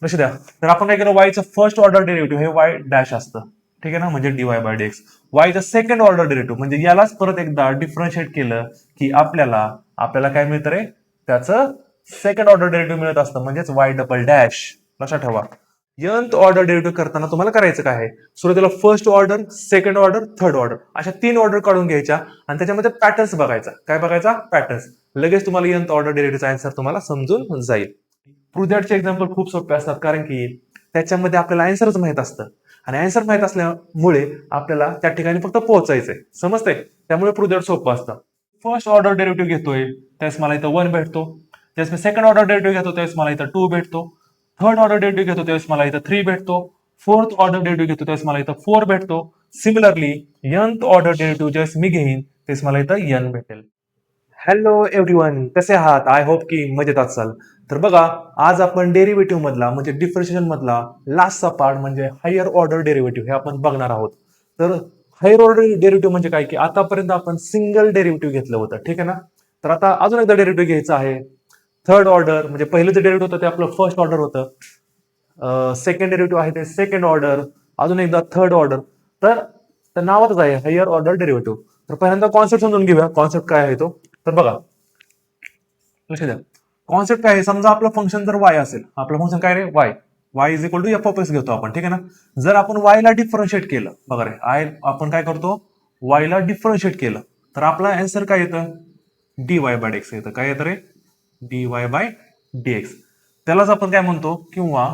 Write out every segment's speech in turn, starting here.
लक्ष द्या. तर आपण काय केलं, वायचं फर्स्ट ऑर्डर डेरिव्हेटिव्ह हे वाय डॅश असतं, ठीक आहे ना, म्हणजे डीवाय बाय डीएक्स. वायचं सेकंड ऑर्डर डेरिव्हेटिव्ह म्हणजे यालाच परत एकदा डिफरन्शिएट केलं की आपल्याला काय मिळतं रे, त्याचं सेकंड ऑर्डर डेरिव्हेटिव्ह मिळत असतं, म्हणजेच वाय डबल डॅश. लक्षात ठेवा. nth ऑर्डर डेरिव्हेटिव्ह करताना तुम्हाला करायचं काय आहे, सुरुवातीला first order, second order, third order अशा 3 ऑर्डर काढून घ्यायच्या आणि त्याच्यामध्ये पॅटर्न्स बघायचा. काय बघायचा? पॅटर्न्स. लगेच तुम्हाला nth ऑर्डर डेरिव्हेटिव्हचा आन्सर तुम्हाला समजून जाईल. प्रुदॅटचे एक्झाम्पल खूप सोपे असतात, कारण की त्याच्यामध्ये आपल्याला आन्सरच माहित असतं आणि आन्सर माहित असल्यामुळे आपल्याला त्या ठिकाणी फक्त पोहोचायचंय. समजतंय? त्यामुळे प्रुदॅट सोपं असतं. फर्स्ट ऑर्डर डेरिव्हेटिव्ह घेतोय त्यावेळेस मला इथं 1 भेटतो. त्यावेळेस मी सेकंड ऑर्डर डेरिव्हेटिव्ह घेतो त्यावेळेस मला इथं 2 भेटतो. थर्ड ऑर्डर डेरिव्हेटिव्ह घेतो त्यावेळेस मला इथं 3 भेटतो. फोर्थ ऑर्डर डेरिव्हेटिव्ह घेतो त्यावेळेस मला इथं 4 भेटतो. सिमिलरली nth ऑर्डर डेरिव्हेटिव्ह ज्यावेळेस मी घेईन त्यावेळेस मला इथं n भेटेल. हॅलो एव्हरीवन, कसे आहात? आय होप की मजेत असाल. तर बघा, आज आपण डेरिव्हेटिव्ह मधला म्हणजे डिफरन्शिएशन मधला लास्टचा पार्ट म्हणजे हायर ऑर्डर डेरिव्हेटिव्ह हे आपण बघणार आहोत. तर हायर ऑर्डर डेरिव्हेटिव्ह म्हणजे काय, की आतापर्यंत आपण सिंगल डेरिव्हेटिव्ह घेतलं होतं, ठीक आहे ना. तर आता अजून एकदा डेरिव्हेटिव्ह घ्यायचं आहे. थर्ड ऑर्डर म्हणजे पहिलं जे डेरिव्हेटिव्ह होतं ते आपलं फर्स्ट ऑर्डर होतं. सेकंड डेरिव्हेटिव्ह आहे ते सेकंड ऑर्डर, अजून एकदा थर्ड ऑर्डर. तर तर नावातच आहे हायर ऑर्डर डेरिव्हेटिव्ह. तर पहिल्यांदा कॉन्सेप्ट समजून घेऊया, कॉन्सेप्ट काय आहे तो. तर बघा, लक्ष द्या. कॉन्सेप्ट काय आहे, समजा आपलं फंक्शन जर वाय असेल, आपलं फंक्शन काय रे, y. Y is equal to f of x घेतो आपण, ठीक आहे ना. जर आपण वाय ला डिफरन्शिएट केलं, बघा रे, आपण काय करतो, वाय ला डिफरन्शिएट केलं तर आपला आन्सर काय येतं, डी वाय बाय एक्स येतं. काय येतं रे, d y by d x. त्यालाच आपण काय म्हणतो, किंवा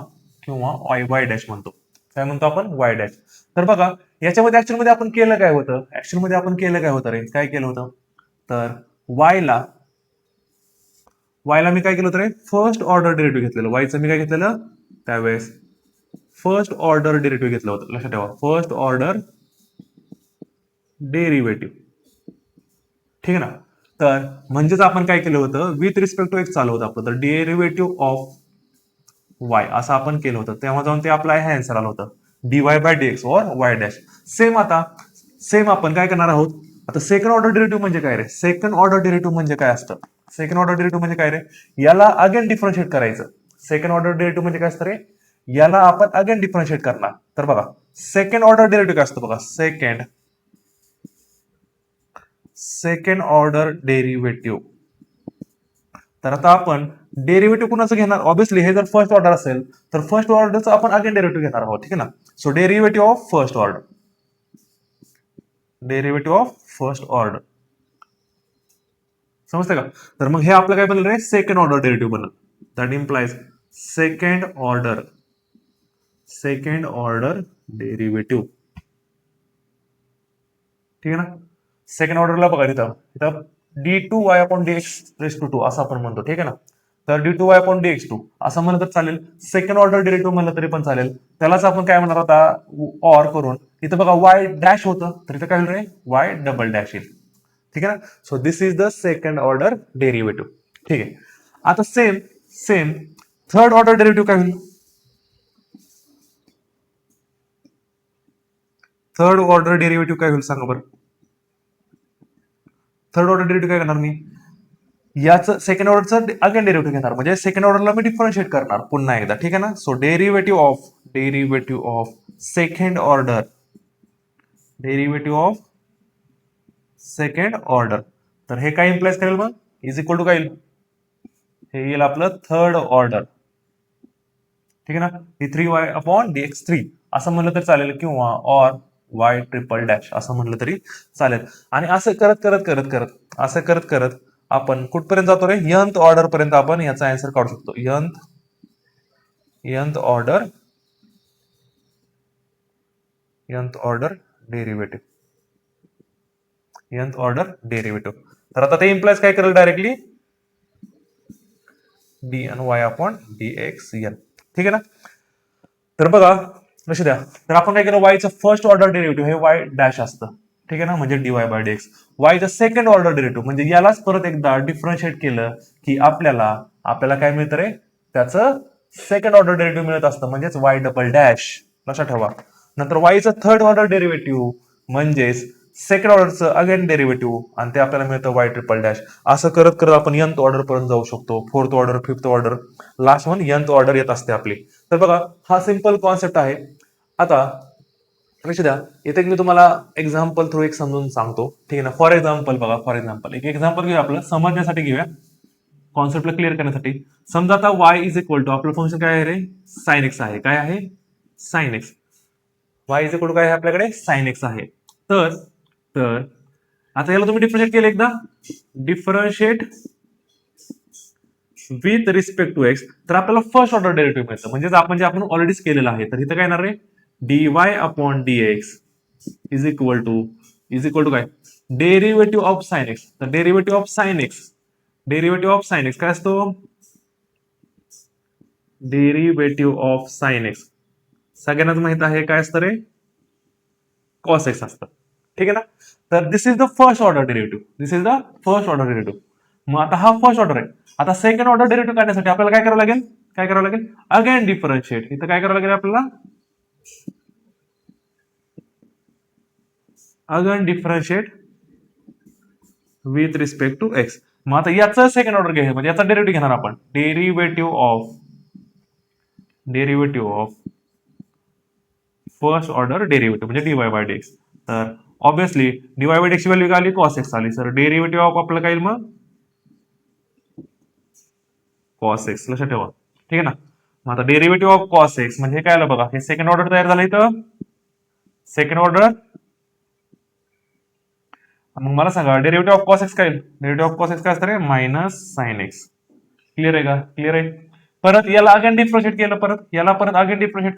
किंवा वाय डॅश म्हणतो. काय म्हणतो आपण, वाय डॅश. तर बघा, याच्यामध्ये ऍक्च्युअल मध्ये आपण केलं काय होतं, ऍक्च्युअल मध्ये आपण केलं काय होतं रे, काय केलं होतं, तर वायला मी काय केलं होतं रे, फर्स्ट ऑर्डर डेरिव्हेटिव्ह घेतलेलं. वायचं मी काय घेतलेलं त्यावेळेस फर्स्ट ऑर्डर डेरिव्हेटिव्ह घेतलं होतं. लक्षात ठेवा, फर्स्ट ऑर्डर डेरिव्हेटिव्ह, ठीक आहे ना. तर म्हणजेच आपण काय केलं होतं, विथ रिस्पेक्ट टू एक्स चालू होतं आपलं, तर डेरिव्हेटिव्ह ऑफ वाय असं आपण केलं होतं. तेव्हा जाऊन ते आपला हे आन्सर आलं होतं, D y by d x और वाय डॅश. सेम आपण काय करणार आहोत, आता सेकंड ऑर्डर डेरिव्हेटिव्ह म्हणजे काय रे, सेकंड ऑर्डर डेरिव्हेटिव्ह म्हणजे काय असतं, सेकंड ऑर्डर डेरिव्हेटिव्ह म्हणजे काय रे, याला अगेन डिफरन्शिएट करायचं. सेकंड ऑर्डर डेरिव्हेटिव्ह म्हणजे काय असतं रे, याला आपण अगेन डिफरन्शिएट करणार. तर बघा, सेकंड ऑर्डर डेरिव्हेटिव्ह काय असतं बघा, सेकंड ऑर्डर डेरिव्हेटिव्ह. तर आता आपण डेरिव्हेटिव्ह कुणाचं घेणार, ऑब्व्हियसली हे जर फर्स्ट ऑर्डर असेल तर फर्स्ट ऑर्डरचं आपण अगेन डेरिव्हेटिव्ह घेणार आहोत, ठीक आहे ना. So derivative of first order, derivative of first order, समजतं का. तर मग हे आपलं काय बनलं रे, सेकंड ऑर्डर डेरिव्हेटिव्ह बनलं. That implies second order derivative, ठीक आहे ना. सेकंड ऑर्डरला बघा इथं d two y upon d x raise to two असं आपण म्हणतो, ठीक आहे ना. तर d two y upon d x two असं म्हणलं तर चालेल, सेकंड ऑर्डर डेरिव्हेटिव्ह म्हणलं तरी पण चालेल. त्यालाच आपण काय म्हणणार आता, ऑर करून इथं बघा वाय डॅश होतं तर इथं काय होईल रे, वाय डबल डॅश येईल, ठीक आहे ना. So this is the second order derivative, ठीक आहे. आता सेम थर्ड ऑर्डर डेरिव्हेटिव्ह काय होईल, थर्ड ऑर्डर डेरिव्हेटिव्ह काय होईल सांगा बरं. थर्ड ऑर्डर डेरिव्हेटिव्ह काय करणार मी, याचं सेकंड ऑर्डरचं अगेन डेरिव्हेटिव्ह घेणार, म्हणजे सेकंड ऑर्डरला मी डिफरन्शिएट करणार पुन्हा एकदा, ठीक आहे ना. So derivative of second order, derivative of second order. तर हे काय इम्प्लाइज करेल मग, इज इक्वल टू काय येईल, हे येईल आपलं थर्ड ऑर्डर, ठीक आहे ना. ही 3y अपॉन dx 3 असं म्हणलं तर चालेल, किंवा ऑर y ट्रिपल डॅश असं म्हणलं तरी चालेल. आणि असं करत करत आपण कुठपर्यंत जातो रे, nth ऑर्डर पर्यंत आपण याचा आन्सर काढू शकतो. nth order derivative. तर आता ते इम्प्लाइज काय करेल, directly d n y upon d x n, ठीक आहे ना. तर बघा, लक्ष द्या. तर आपण काय केलं, वायचं फर्स्ट ऑर्डर डेरिव्हेटिव्ह हे वाय डॅश असतं, ठीक आहे ना, म्हणजे डीवाय बाय डीएक्स. वायचं सेकंड ऑर्डर डेरिव्हेटिव्ह म्हणजे यालाच परत एकदा डिफरन्शिएट केलं की आपल्याला काय मिळतं रे, त्याचं सेकंड ऑर्डर डेरिव्हेटिव्ह मिळत असतं, म्हणजेच वाय डबल डॅश. लक्षात ठेवा. नंतर वायचं थर्ड ऑर्डर डेरिव्हेटिव्ह म्हणजेच सेकंड ऑर्डरचं अगेन डेरिव्हेटिव्ह आणि ते आपल्याला मिळतं वाय ट्रिपल डॅश. असं करत करत आपण nth ऑर्डर पर्यंत जाऊ शकतो, fourth order, fifth order, last one nth order येत असते आपली. तर बघा हा सिंपल कॉन्सेप्ट आहे. आता लक्ष द्या, इथे मी तुम्हाला एक्झाम्पल थ्रू एक समजून सांगतो, ठीक आहे ना. फॉर एक्झाम्पल बघा, फॉर एक्झाम्पल एक एक्झाम्पल घेऊया आपलं समजण्यासाठी घेऊया, कॉन्सेप्टला क्लिअर करण्यासाठी. समजा आता y इज इक्वल टू आपलं फंक्शन काय आहे रे, साइन एक्स आहे. काय आहे, sine x. y is equal to काय आहे आपल्याकडे, साइन एक्स आहे. तर तर आता याला तुम्ही डिफरन्शिएट केलं एकदा, differentiate with respect to x, तर आपल्याला फर्स्ट ऑर्डर डेरिव्हेटिव्ह मिळतं. म्हणजे आपण जे आपण ऑलरेडीच केलेलं आहे. तर इथं काय येणार रे, dy upon dx is equal to काय, डेरिव्हेटिव्ह ऑफ साइन एक्स. तर डेरिव्हेटिव्ह ऑफ साइन एक्स काय असतो, डेरिव्हेटिव्ह ऑफ साइन एक्स सगळ्यांनाच माहित आहे काय असतं रे, कॉस एक्स असतं. ठीक आहे ना. तर this is the first order derivative. मग आता हा फर्स्ट ऑर्डर आहे. आता सेकंड ऑर्डर डेरिव्हेटिव्ह काढण्यासाठी आपल्याला काय करावं लागेल, अगेन डिफरन्शिएट. इथं काय करावं लागेल आपल्याला, again differentiate with respect to x. मग आता याचं सेकंड ऑर्डर घ्यायचं, म्हणजे याचा डेरिव्हेटिव्ह घेणार आपण, derivative of first order derivative म्हणजे dy बाय dx. तर ऑब्विसली dy बाय dx ची व्हॅल्यू काय आली, cos x आली. सर डेरिव्हेटिव्ह ऑफ आपलं काय येईल मग, cos x. लक्षात ठेवा, ठीक आहे ना. मग आता डेरिव्हेटिव्ह ऑफ cos x म्हणजे काय आलं बघा, हे सेकंड ऑर्डर तयार झालं इथं, सेकंड ऑर्डर. मग मला सांगा डेरिव्हेटिव्ह ऑफ cos x काय, डेरिव्हेटिव्ह ऑफ cos x काय असतं रे, मायनस साइन एक्स. क्लिअर आहे का, क्लिअर आहे. परत याला अगेन डिफरन्शिएट केलं, परत याला परत अगेन डिफरन्शिएट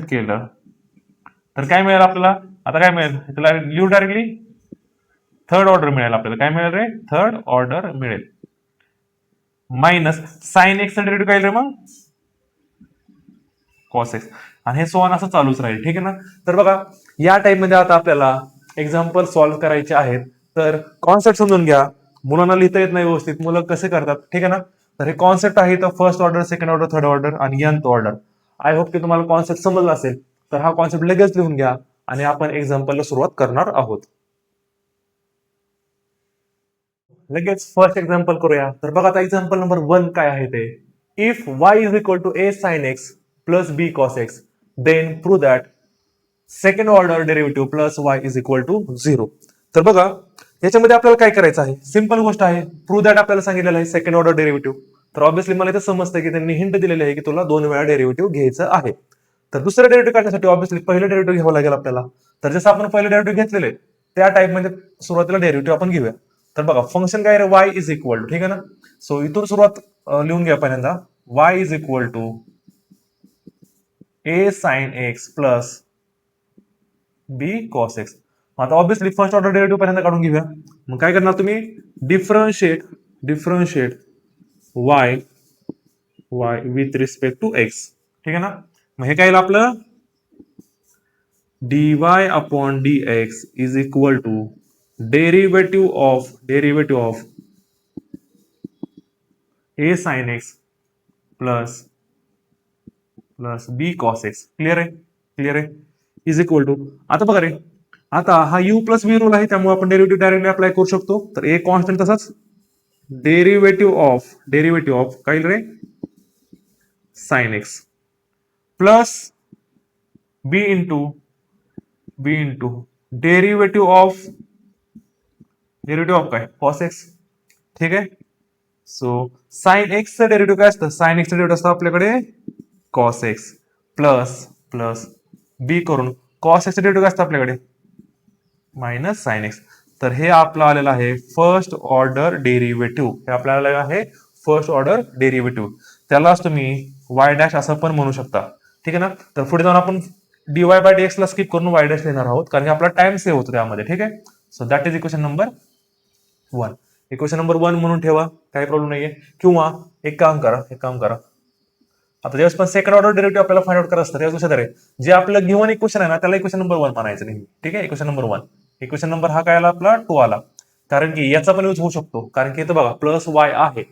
केलं, तर काय मिळेल आपल्याला, आता काय मिळेल, त्याला लिहू डायरेक्टली, थर्ड ऑर्डर मिळेल आपल्याला. काय मिळेल रे, थर्ड ऑर्डर मिळेल. मायनस साइन एक्स डेरिव्हेटिव्ह काय रे मग, कॉस एक्स. आणि हे सोन असं चालूच राहील. ठीक आहे ना. तर बघा या टाइप मध्ये आता आपल्याला एक्झाम्पल सॉल्व्ह करायचे आहेत. तर कॉन्सेप्ट समजून घ्या. मुलांना लिहिता येत नाही व्यवस्थित, मुलं कसे करतात, ठीक आहे ना. तर हे कॉन्सेप्ट आहे, तर first order, second order, third order आणि nth ऑर्डर. आय होप की तुम्हाला कॉन्सेप्ट समजला असेल. तर हा कॉन्सेप्ट लगेच लिहून घ्या आणि आपण एक्झाम्पलला सुरुवात करणार आहोत. लगेच फर्स्ट एक्झाम्पल करूया. तर बघा आता एक्झाम्पल नंबर 1 काय आहे ते, if y is equal to a sin x plus b cos x then prove that second order derivative plus y is equal to 0. तर बघा याच्यामध्ये आपल्याला काय करायचं आहे, सिंपल गोष्ट आहे. प्रूव्ह दॅट आपल्याला सांगितलेलं आहे सेकंड ऑर्डर डेरिव्हेटिव्ह. तर ऑब्व्हियसली मला इथे समजतं की त्यांनी हिंट दिलेली आहे की तुला 2 वेळा डेरिव्हेटिव्ह घ्यायचं आहे. तर दुसरं डेरिव्हेटिव्ह काढण्यासाठी ऑब्व्हियसली पहिलं डेरिव्हेटिव्ह घ्यावं लागेल आपल्याला. तर जसं आपण पहिलं डेरिव्हेटिव्ह घेतलेले त्या टाइप मध्ये सुरुवातीला डेरिव्हेटिव्ह आपण घेऊया. तर बघा फंक्शन काय रे, y इज इक्वल टू, ठीक आहे ना. सो इथून सुरुवात लिहून घ्या पहिल्यांदा, y is equal to a sin x plus b cos x. आता ऑब्व्हियसली फर्स्ट ऑर्डर डेरिव्हेटिव्ह पहिल्यांदा काढून घेऊया. मग काय करणार तुम्ही, differentiate y with respect to x. ठीक आहे ना. मग हे काय येईल आपलं, dy upon dx is equal to derivative of a sin x plus b cos x. Clear आहे, इज इक्वल टू. आता बघा रे, आता हा u प्लस v रूल आहे, त्यामुळे आपण डेरिव्हेटिव्ह डायरेक्टली अप्लाय करू शकतो. तर a कॉन्स्टंट तसाच, डेरिव्हेटिव्ह ऑफ काय रे, sine x plus b into derivative of काय, कॉस एक्स. ठीक आहे. सो साइन एक्सचं डेरिव्हेटिव्ह काय असतं, साइन एक्सचं डेरिव्हेटिव्ह असतं आपल्याकडे कॉस एक्स प्लस बी करून कॉस एक्सचं डेरिव्हेटिव्ह काय असतं आपल्याकडे, मायनस साइन एक्स. तर हे आपलं आलेलं आहे फर्स्ट ऑर्डर डेरिव्हेटिव्ह. हे आपल्याला आहे फर्स्ट ऑर्डर डेरिव्हेटिव्ह. त्यालाच तुम्ही y डॅश असं पण म्हणू शकता. ठीक आहे ना. तर पुढे जाऊन आपण dy बाय dx ला स्किप करून y डॅश लिहिणार आहोत, कारण की आपला टाइम सेव्ह होतो त्यामध्ये. ठीक आहे. So that is equation number 1. Equation number 1 म्हणून ठेवा, काही प्रॉब्लेम नाहीये. किंवा एक काम करा, आता ज्यावेळेस पण सेकंड ऑर्डर डेरिव्हेटिव्ह आपल्याला फाइंड आउट करायचं असतं, त्यावेळेस लक्षात आहे जे आपलं गिव्हन इक्वेशन आहे ना, त्याला इक्वेशन नंबर 1 म्हणायचं नाही. ठीक आहे. इक्वेशन नंबर 1, इक्वेशन नंबर हा काय आला आपला 2 आला, कारण की याचा पण यूज होऊ शकतो, कारण की इथं बघा प्लस y आहे,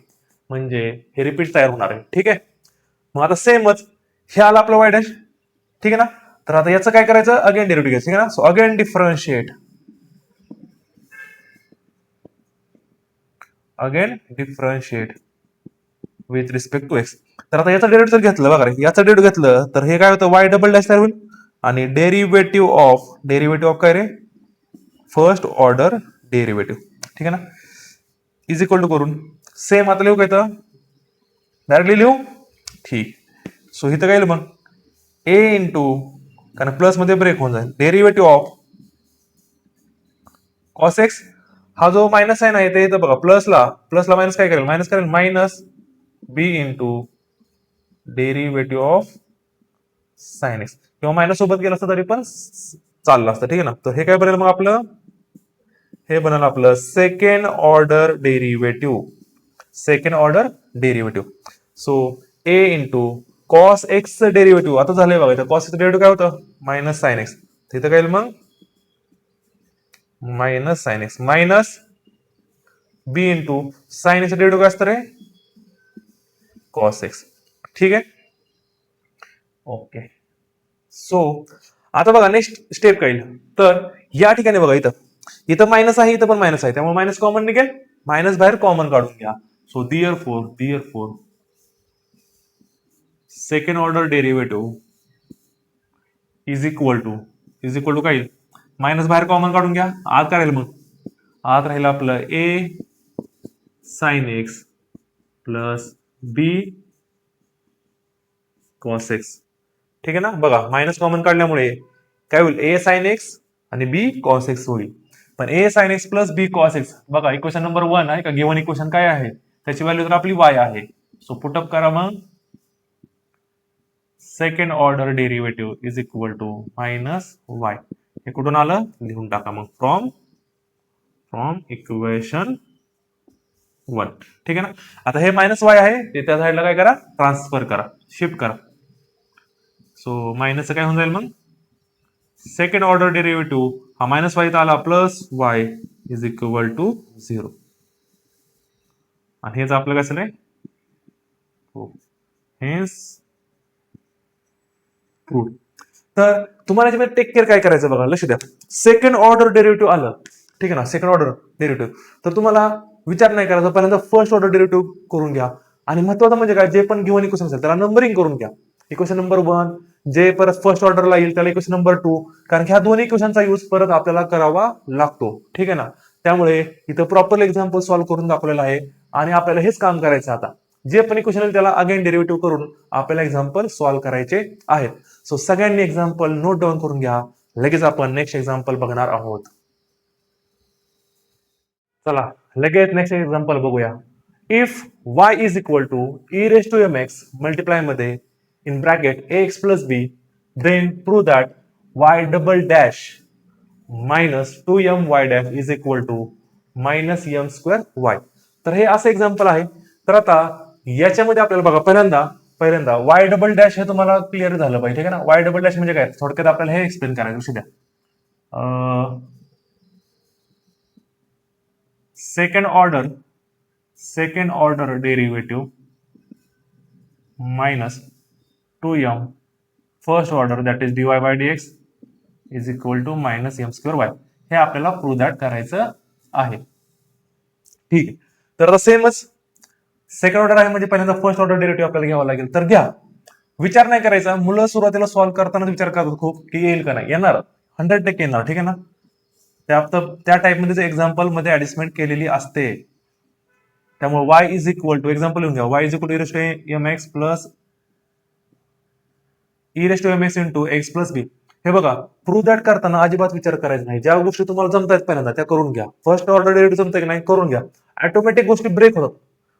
म्हणजे हे रिपीट तयार होणार आहे. ठीक आहे. मग आता सेमच हे आलं आपलं y डॅश. ठीक आहे ना. तर आता याचं काय करायचं, अगेन डेरिव्हेटिव्ह घ्यायचं. ठीक आहे ना. So again differentiate with respect to x. तर आता याचा डेरिव्हेटिव्ह जर घेतलं बघा रे, याचा डेरिव्हेटिव्ह घेतलं तर हे काय होतं, वाय डबल डॅश तयार होईल आणि डेरिव्हेटिव्ह ऑफ काय रे, फर्स्ट ऑर्डर डेरिव्हेटिव्ह. ठीक आहे ना, इज इक्वल टू करून सेम आता लिहू काय तर डायरेक्टली लिहू. ठीक. सो इथं काय येईल मग ए इंटू, कारण प्लस मध्ये ब्रेक होऊन जाईल, डेरिव्हेटिव्ह ऑफ कॉस एक्स. हा जो मायनस आहे ना इथे इथं बघा, प्लसला मायनस काय करेल, मायनस करेल minus b into derivative of sine x, किंवा मायनस सोबत गेलं असतं तरी पण चाललं असतं. ठीक आहे ना. तर हे काय बनेल मग आपलं, हे बनेल आपलं second order derivative. So a into cos x derivative आता झालंय बघा, कॉस एक्स डेरिव्हेटिव्ह काय होतं, मायनस साइन एक्स. तिथं काय येईल मग minus sine x minus b into sine x derivative काय असतं रे, कॉस एक्स. ठीक आहे. ओके. सो आता बघा नेक्स्ट स्टेप काय येईल, तर या ठिकाणी बघा इथं मायनस आहे, इथं पण मायनस आहे, त्यामुळे मायनस कॉमन निघेल, मायनस बाहेर कॉमन काढून घ्या. So therefore second order derivative is equal to काय, मायनस बाहेर कॉमन काढून घ्या, आत काय राहील मग, आत राहील आपलं a sine x plus b cos x. ठीक आहे ना. बघा मायनस कॉमन काढल्यामुळे काय होईल, ए साइन एक्स आणि बी कॉस एक्स होईल. पण ए sine x plus b cos x, बघा इक्वेशन नंबर 1 आहे का, गिव्हन इक्वेशन काय आहे, त्याची व्हॅल्यू तर आपली वाय आहे. सो पुटअप करा मग, second order derivative is equal to minus y. हे कुठून आलं लिहून टाका मग, फ्रॉम इक्वेशन 1. ठीक आहे ना. आता हे मायनस वाय आहे, ते त्या साईडला काय करा, ट्रान्सफर करा, शिफ्ट करा. सो मायनस काय होऊन जाईल मग, सेकंड ऑर्डर डेरिव्हेटिव्ह हा मायनस वाय आला plus y is equal to 0. आणि हेच आपलं कसं नाही, हेच प्रूव्ह. तर तुम्हाला याच्यामध्ये टेक केअर काय करायचं बघा, लक्ष द्या. सेकंड ऑर्डर डेरिव्हेटिव्ह आलं, ठीक आहे ना, सेकंड ऑर्डर डेरिव्हेटिव्ह, तर तुम्हाला विचार नाही करायचा, पहिल्यांदा फर्स्ट ऑर्डर डेरिव्हेटिव्ह करून घ्या. आणि महत्वाचं म्हणजे काय, जे पण गिव्हन इक्वेशन असेल त्याला नंबरिंग करून घ्या. इक्वेशन नंबर 1 जे परत फर्स्ट ऑर्डरला येईल त्याला इक्वेशन नंबर 2, कारण ह्या दोन्ही इक्वेशनचा यूज परत आपल्याला करावा लागतो. ठीक आहे ना. त्यामुळे इथं प्रॉपर एक्झाम्पल सॉल्व्ह करून दाखवलेलं आहे आणि आपल्याला हेच काम करायचं. आता जे पण इक्वेशन आहे त्याला अगेन डेरिव्हेटिव्ह करून आपल्याला एक्झाम्पल सॉल्व्ह करायचे आहेत. सो सगळ्यांनी एक्झाम्पल नोट डाऊन करून घ्या, लगेच आपण नेक्स्ट एक्झाम्पल बघणार आहोत. चला लगेच नेक्स्ट एक्झाम्पल बघूया. If y is equal to e raise to mx multiply मध्ये in bracket ax plus b, then prove that y double dash minus 2my dash is equal to minus m square y. तर हे असं example आहे. तर आता याच्यामध्ये आपल्याला बघा, पहिल्यांदा y डबल डॅश हे तुम्हाला क्लिअर झालं पाहिजे. ठीक आहे ना. y डबल डॅश म्हणजे काय, थोडक्यात आपल्याला हे एक्सप्लेन करायचं. लक्ष द्या. Second order derivative minus 2m first order that is dy by dx is equal to minus m square y. हे आपल्याला प्रूव्ह दॅट करायचं आहे. ठीक आहे. तर आता सेमच सेकंड ऑर्डर आहे म्हणजे पहिल्यांदा फर्स्ट ऑर्डर डेरिव्हेटिव्ह आपल्याला घ्यावा लागेल. तर घ्या, विचार नाही करायचा. मुलं सुरुवातीला सॉल्व्ह करताना विचार करतात खूप की येईल का नाही, येणार 100% येणार. ठीक आहे ना. त्या टाइप मध्ये एक्झाम्पल मध्ये ऍडजस्टमेंट केलेली असते. त्यामुळे y is equal to, example लिहून घ्या, y is equal to mx plus mx into x plus b. हे बघा, प्रूव्ह दॅट करताना अजिबात विचार करायचा नाही. ज्या गोष्टी तुम्हाला जमतायत पहिल्यांदा त्या करून घ्या. फर्स्ट ऑर्डर डेरिव्हेटिव्ह जमतंय की नाही करून घ्या. ऑटोमॅटिक गोष्टी ब्रेक होतात.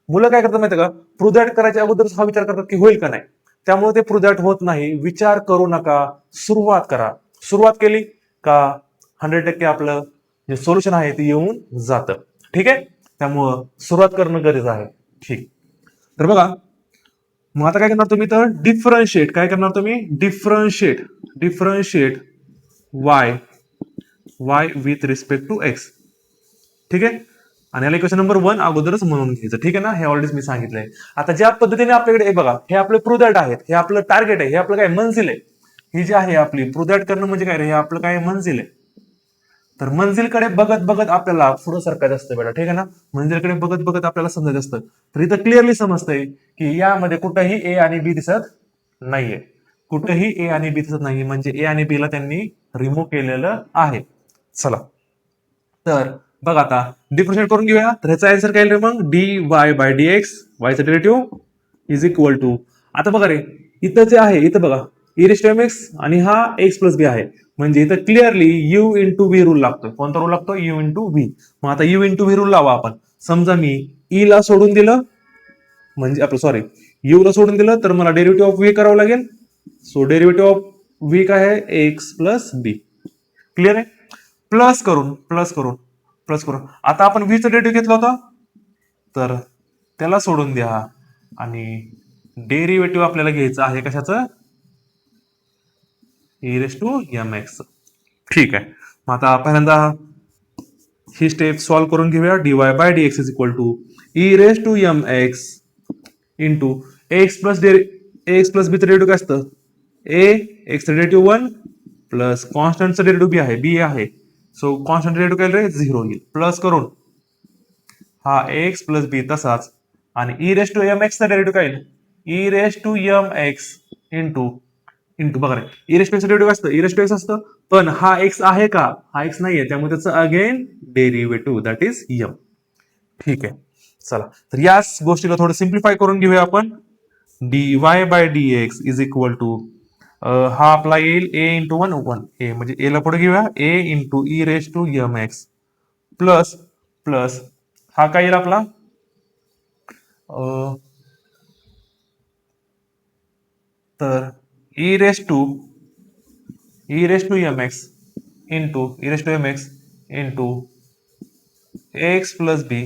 मुलं काय करतात माहिती का, प्रूव्ह दॅट करायच्या अगोदरच हा विचार करतात की होईल का नाही, त्यामुळे ते प्रूव्ह दॅट होत नाही. विचार करू नका, सुरुवात करा. सुरुवात केली का 100% आपलं जे सोल्युशन आहे ते येऊन जातं. ठीक आहे. त्यामुळं सुरुवात करणं गरजेचं आहे. ठीक. तर बघा, मग आता काय करणार तुम्ही, तर डिफरन्शिएट काय करणार तुम्ही, differentiate y with respect to x. ठीक आहे. आणि याला इक्वेशन नंबर 1 अगोदरच म्हणून घ्यायचं. ठीक आहे ना. हे ऑलरेडी मी सांगितलंय. आता ज्या पद्धतीने आपल्याकडे बघा, हे आपले प्रूव्ह दॅट आहेत, हे आपलं टार्गेट आहे, हे आपलं काय मंजिल आहे. ही जी आहे आपली प्रूव्ह दॅट करणं म्हणजे काय रे, हे आपलं काय मंजिल आहे. तर मंजिलकडे बघत बघत आपल्याला पुढे सरकायचं असतं बेटा, ठीक आहे ना. मंजिलकडे बघत बघत आपल्याला समजायचं असतं. तर इथं क्लिअरली समजतंय की यामध्ये कुठेही ए आणि बी दिसत नाहीये. कुठेही ए आणि बी दिसत नाही, म्हणजे ए आणि बी ला त्यांनी रिमूव्ह केलेलं आहे. चला, तर बघ आता डिफरन्शिएट करून घेऊया. तर ह्याचा आन्सर काय रे मग, d y by d x, वायचा डेरिव्हेटिव्ह इज इक्वल टू, आता बघा रे इथं जे आहे इथं बघा एक्स आणि हा एक्स प्लस बी आहे, म्हणजे इथं clearly you into V rule लागतोय. कोणता रूल लागतो, यू इंटू व्ही. मग आता यू इंटू व्ही रूल लावा आपण. समजा मी ई ला सोडून दिलं, म्हणजे आपलं सॉरी यू ला सोडून दिलं, तर मला डेरिव्हेटिव्ह ऑफ व्ही करावं लागेल. सो डेरिव्हेटिव्ह ऑफ व्ही काय आहे, एक्स प्लस बी. क्लिअर आहे. प्लस करून प्लस करून प्लस करून आता आपण व्हीचं डेरिव्हेटिव्ह घेतलं होतं, तर त्याला सोडून द्या आणि डेरिव्हेटिव्ह आपल्याला घ्यायचं आहे कशाचं, e raise to m x. ठीक आहे. मग आता पहिल्यांदा ही स्टेप सॉल्व्ह करून घेऊया. D y by d x is equal to e raise to m x into x plus बीचं डेरिव्हेटिव्ह काय असतं, ए एक्सचं डेरिव्हेटिव्ह 1 प्लस कॉन्स्टंटचं डेरिव्हेटिव्ह बी आहे, बी आहे. सो कॉन्स्टंट डेरिव्हेटिव्ह काय रे, 0 येईल. प्लस करून हा एक्स प्लस बी तसाच, आणि ई रेस टू एम एक्सचा डेरिव्हेटिव्ह काय येईल, e raise to m x into into बघा रे, e raise to x derivative असतं, ई रेस टू एक्स असतं, पण हा एक्स आहे का, हा एक्स नाहीये, त्यामुळे त्याचं again derivative that is m. ठीक आहे. चला, तर याच गोष्टीला थोडं सिम्प्लिफाय करून घेऊया आपण. D y by d x is equal to, हा आपला येईल ए इंटू 1 1, ए म्हणजे ए ला पुढे घेऊया, a into e raise to m x plus plus हा काय येईल आपला, तर e raise to m x into e raise to m x into x plus b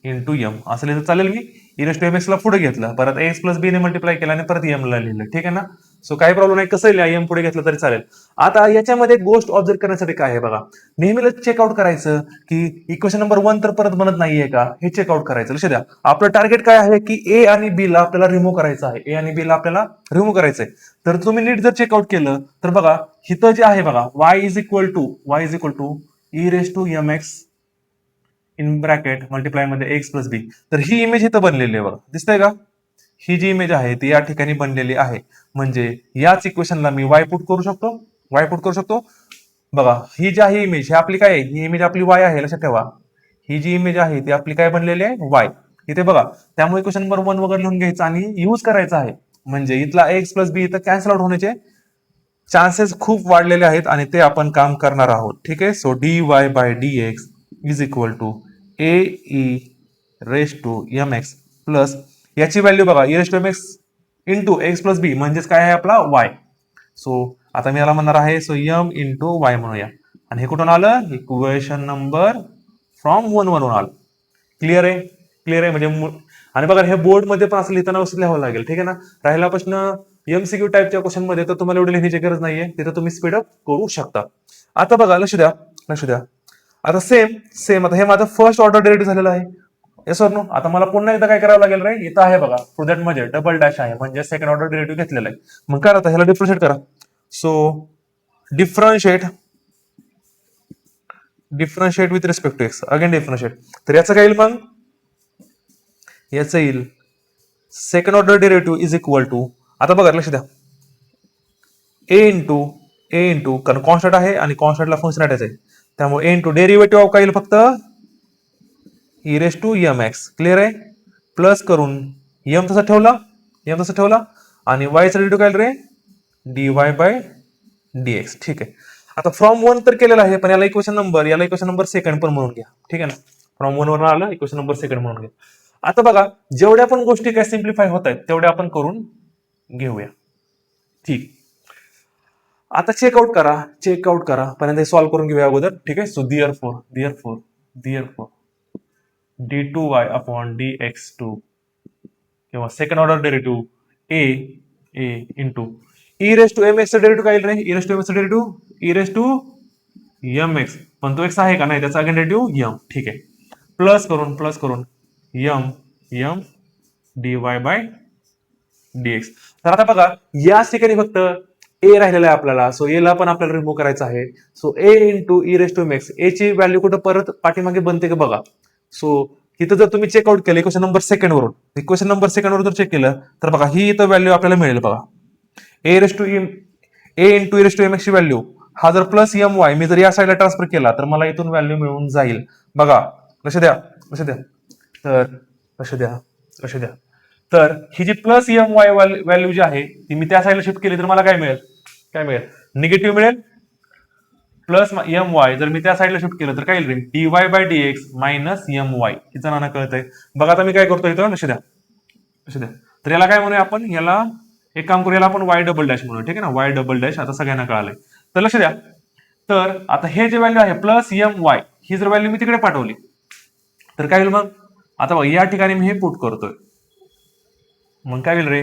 into m असं लिहिलं चालेल. मी e raise to m x ला पुढे घेतलं, परत एक्स प्लस बी ने मल्टिप्लाय केला आणि परत एम ला लिहिलं, ठीक आहे ना. सो काही प्रॉब्लेम नाही, कसं लिहा एम पुढे घेतलं तरी चालेल. आता याच्यामध्ये एक गोष्ट ऑब्झर्व करण्यासाठी काय आहे बघा, नेहमीला चेकआउट करायचं की इक्वेशन नंबर 1 तर परत बनत नाहीये का, हे चेकआउट करायचं. लक्ष द्या, आपलं टार्गेट काय आहे की ए आणि बी ला आपल्याला रिमूव्ह करायचं आहे, ए आणि बी ला आपल्याला रिमूव्ह करायचंय. तर तुम्ही नीट जर चेकआउट केलं तर बघा इथं जे आहे बघा, y is equal to e raise to m x in bracket multiply मध्ये एक्स प्लस बी. तर ही इमेज इथं बनलेली आहे बघा, दिसतंय का, ही जी इमेज आहे ती या ठिकाणी बनलेली आहे. म्हणजे याच इक्वेशनला मी वाय पुट करू शकतो. बघा ही जी आहे इमेज, ही आपली काय आहे, ही इमेज आपली वाय आहे, लक्षात ठेवा. ही जी इमेज आहे ती आपली काय बनलेली आहे, वाय. इथे बघा, त्यामुळे इक्वेशन नंबर 1 वगैरे लिहून घ्यायचं आणि यूज करायचं आहे. म्हणजे इथला एक्स प्लस बी इथं कॅन्सल आउट होण्याचे चान्सेस खूप वाढलेले आहेत आणि ते आपण काम करणार आहोत. ठीक आहे. So d y by d x is equal to a e raise to m x plus याची व्हॅल्यू बघा, e raise to m x into x plus b म्हणजेच काय आहे आपला वाय. सो आता मी याला म्हणणार आहे, सो एम इंटू वाय म्हणूया. आणि हे कुठून आलं, इक्वेशन नंबर फ्रॉम 1 वरून आलं. क्लिअर आहे, क्लिअर आहे. म्हणजे आणि बघा हे बोर्ड मध्ये पण असं लिहिताना व्यवस्थित लिहावं लागेल, ठीक आहे ना. राहिला प्रश्न एमसीक्यू टाईपच्या क्वेश्चन मध्ये तर तुम्हाला एवढी लिहिण्याची गरज नाहीये, तिथं तुम्ही स्पीडअप करू शकता. आता बघा, लक्ष द्या. आता सेम आता हे माझं फर्स्ट ऑर्डर डेरिव्हेटिव्ह झालेलं आहे, येस और नो. आता मला पुन्हा एकदा काय करावं लागेल रे, इथं आहे बघा टू दॅट मध्ये डबल डॅश आहे, म्हणजे सेकंड ऑर्डर डेरिव्हेटिव्ह घेतलेला आहे. मग करा आता ह्याला डिफरन्शिएट करा. सो differentiate with respect to x, again differentiate. तर याचं काय येईल मग, याचं येईल second order derivative is equal to, आता बघा लक्ष द्या, ए इंटू कारण कॉन्स्टंट आहे आणि कॉन्स्टंटला फंक्शन आहे, त्यामुळे ए इंटू डेरिव्हेटिव्ह ऑफ काय येईल फक्त e raise to m x. Clear आहे. प्लस करून एम तसा ठेवला आणि वायचा डेरिव्हेटिव्ह काय रे, d y by d x. ठीक आहे. आता फ्रॉम 1 तर केलेला आहे, पण याला इक्वेशन नंबर सेकंड पण म्हणून घ्या, ठीक आहे ना. फ्रॉम 1 वरून आलं, इक्वेशन नंबर सेकंड म्हणून घ्या. आता बघा जेवढ्या पण गोष्टी काय सिम्प्लिफाय होत आहेत तेवढ्या आपण करून घेऊया. ठीक, आता चेकआउट करा पहिल्यांदा सॉल्व्ह करून घेऊया अगोदर. ठीक आहे. So therefore d two y upon d x two किंवा second order derivative a into e raise to m x derivative काय रे, e raise to m x derivative e raise to m x, पण तो x आहे का नाही, त्याचा again derivative M. ठीक आहे. प्लस करून m d y by d x. तर आता बघा याच ठिकाणी फक्त ए राहिलेला आहे आपल्याला, सो एला पण आपल्याला रिमूव्ह करायचं आहे. So a into e raise to m x, a ची व्हॅल्यू कुठं परत पाठीमागे बनते का बघा. सो इथं जर तुम्ही चेकआउट केलं इक्वेशन नंबर सेकंड वरून, इक्वेशन नंबर सेकंड वरून जर चेक केलं तर बघा ही इथं व्हॅल्यू आपल्याला मिळेल बघा. A raise to a into e raise to m x ची व्हॅल्यू हा जर प्लस एम वाय मी जर या साईडला ट्रान्सफर केला तर मला इथून व्हॅल्यू मिळून जाईल. बघा लक्ष द्या, लक्ष द्या, तर लक्ष द्या, लक्ष द्या. तर ही जी प्लस एम वाय व्हॅल्यू जी आहे ती मी त्या साईडला शिफ्ट केली तर मला काय मिळेल, काय मिळेल, निगेटिव्ह मिळेल. प्लस एम वाय जर मी त्या साईडला शिफ्ट केलं तर काय येईल रे, d y by d x minus m y. हिचं नाना कळतंय बघा. आता मी काय करतो इथं, लक्ष द्या, लक्ष द्या. तर याला काय म्हणूया आपण, याला एक काम करू, याला आपण वाय डबल डॅश म्हणूया, ठीक आहे ना, वाय डबल डॅश. आता सगळ्यांना कळालंय. तर लक्ष द्या, तर आता हे जे व्हॅल्यू आहे प्लस एम वाय ही जर व्हॅल्यू मी तिकडे पाठवली तर काय होईल मग. आता बघा या ठिकाणी मी हे पुट करतोय, मग काय होईल रे,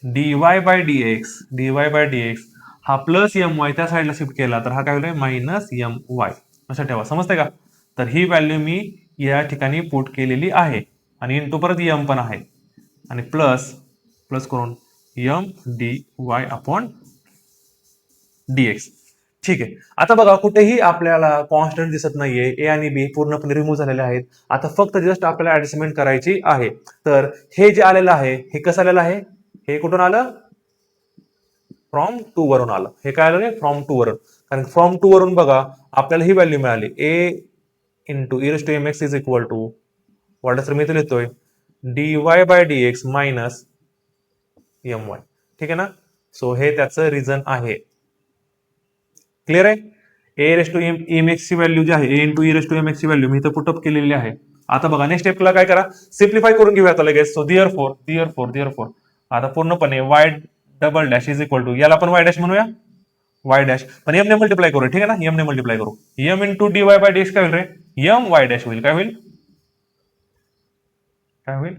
d y by d x, d y by d x हा प्लस एम वाय त्या साईडला शिफ्ट केला तर हा काय होईल मायनस एम वाय. असं ठेवा, समजतंय का. तर ही व्हॅल्यू मी या ठिकाणी पुट केलेली आहे आणि इंटू परत एम पण आहे आणि प्लस प्लस करून m d y upon d x. ठीक आहे. आता बघा कुठेही आपल्याला कॉन्स्टंट दिसत नाहीये, ए आणि बी पूर्णपणे रिमूव्ह झालेले आहेत. आता फक्त जस्ट आपल्याला ऍडजस्टमेंट करायची आहे. तर हे जे आलेलं आहे हे कसं आलेलं आहे, हे कुठून आलं, फ्रॉम टू वरून आलं. हे काय आलं रे, फ्रॉम टू वरून. कारण फ्रॉम टू वरून बघा आपल्याला ही व्हॅल्यू मिळाली, a into e raise to m x is equal to वाढत मी इथे लिहितोय d y by d x minus m y. ठीक आहे ना. सो हे त्याचं रिझन आहे. क्लिअर आहे. A raise to m x ची व्हॅल्यू जी आहे, a into e raise to m x ची व्हॅल्यू मी इथं पुटअप केलेली आहे. आता बघा नेक्स्ट स्टेपला काय करा, सिम्प्लिफाय करून घेऊया आता लगेच. सो दिअर फोर आता पूर्णपणे y double dash is equal to, याला पण वाय डॅश म्हणूया, वाय डॅश पण एम ने मल्टिप्लाय करू, ठीक आहे ना, एम ने मल्टिप्लाय करू. M into d y by d x काय होईल रे, एम वाय डॅश होईल. काय होईल, काय होईल,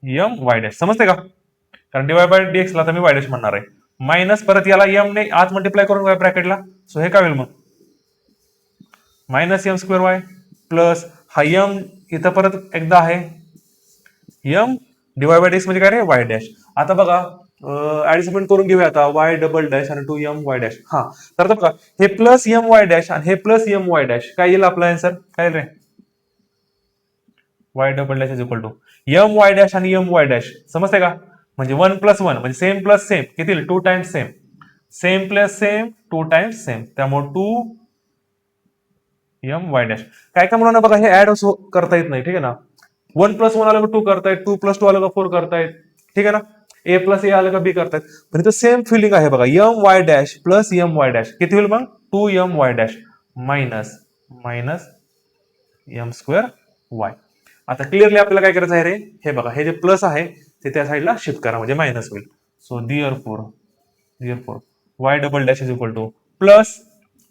एम वाय डॅश. समजते का. कारण D y by d x ला तर मी वाय डॅश म्हणणार आहे. मायनस परत याला एम ने आत मल्टिप्लाय करून वाय ब्रॅकेटला. सो हे काय होईल मग, minus m square y plus हा एम इथं परत एकदा आहे एम डिवाय बाय डॅश म्हणजे काय रे, वाय डॅश. आता बघा ऍडजस्टमेंट करून घेऊया आता, वाय डबल डॅश आणि टू एम वाय डॅश. हा तर आता बघा हे प्लस एम वाय डॅश आणि हे प्लस एम वाय डॅश काय येईल आपला आन्सर, काय रे, y double dash is equal to m y dash आणि एम वाय डॅश. समजते का. म्हणजे 1+1 म्हणजे सेम प्लस सेम किती, 2 times same, same plus same 2 times same, त्यामुळे 2 एम वाय डॅश. काय काय मुलांना बघा हे ऍड करता येत नाही, ठीक आहे ना. 1+1 आलं का 2 करतायत, 2+2 आलं का 4 करतायत, ठीक आहे ना. ए प्लस ए आलं का बी करतायत. पण इथं सेम फिलिंग आहे बघा, m y dash plus m y dash किती होईल मग, 2 m y dash minus minus m square y. आता क्लिअरली आपल्याला काय करायचं आहे रे, हे बघा हे जे प्लस आहे ते त्या साईडला शिफ्ट करा म्हणजे मायनस होईल. So therefore y double dash is equal to plus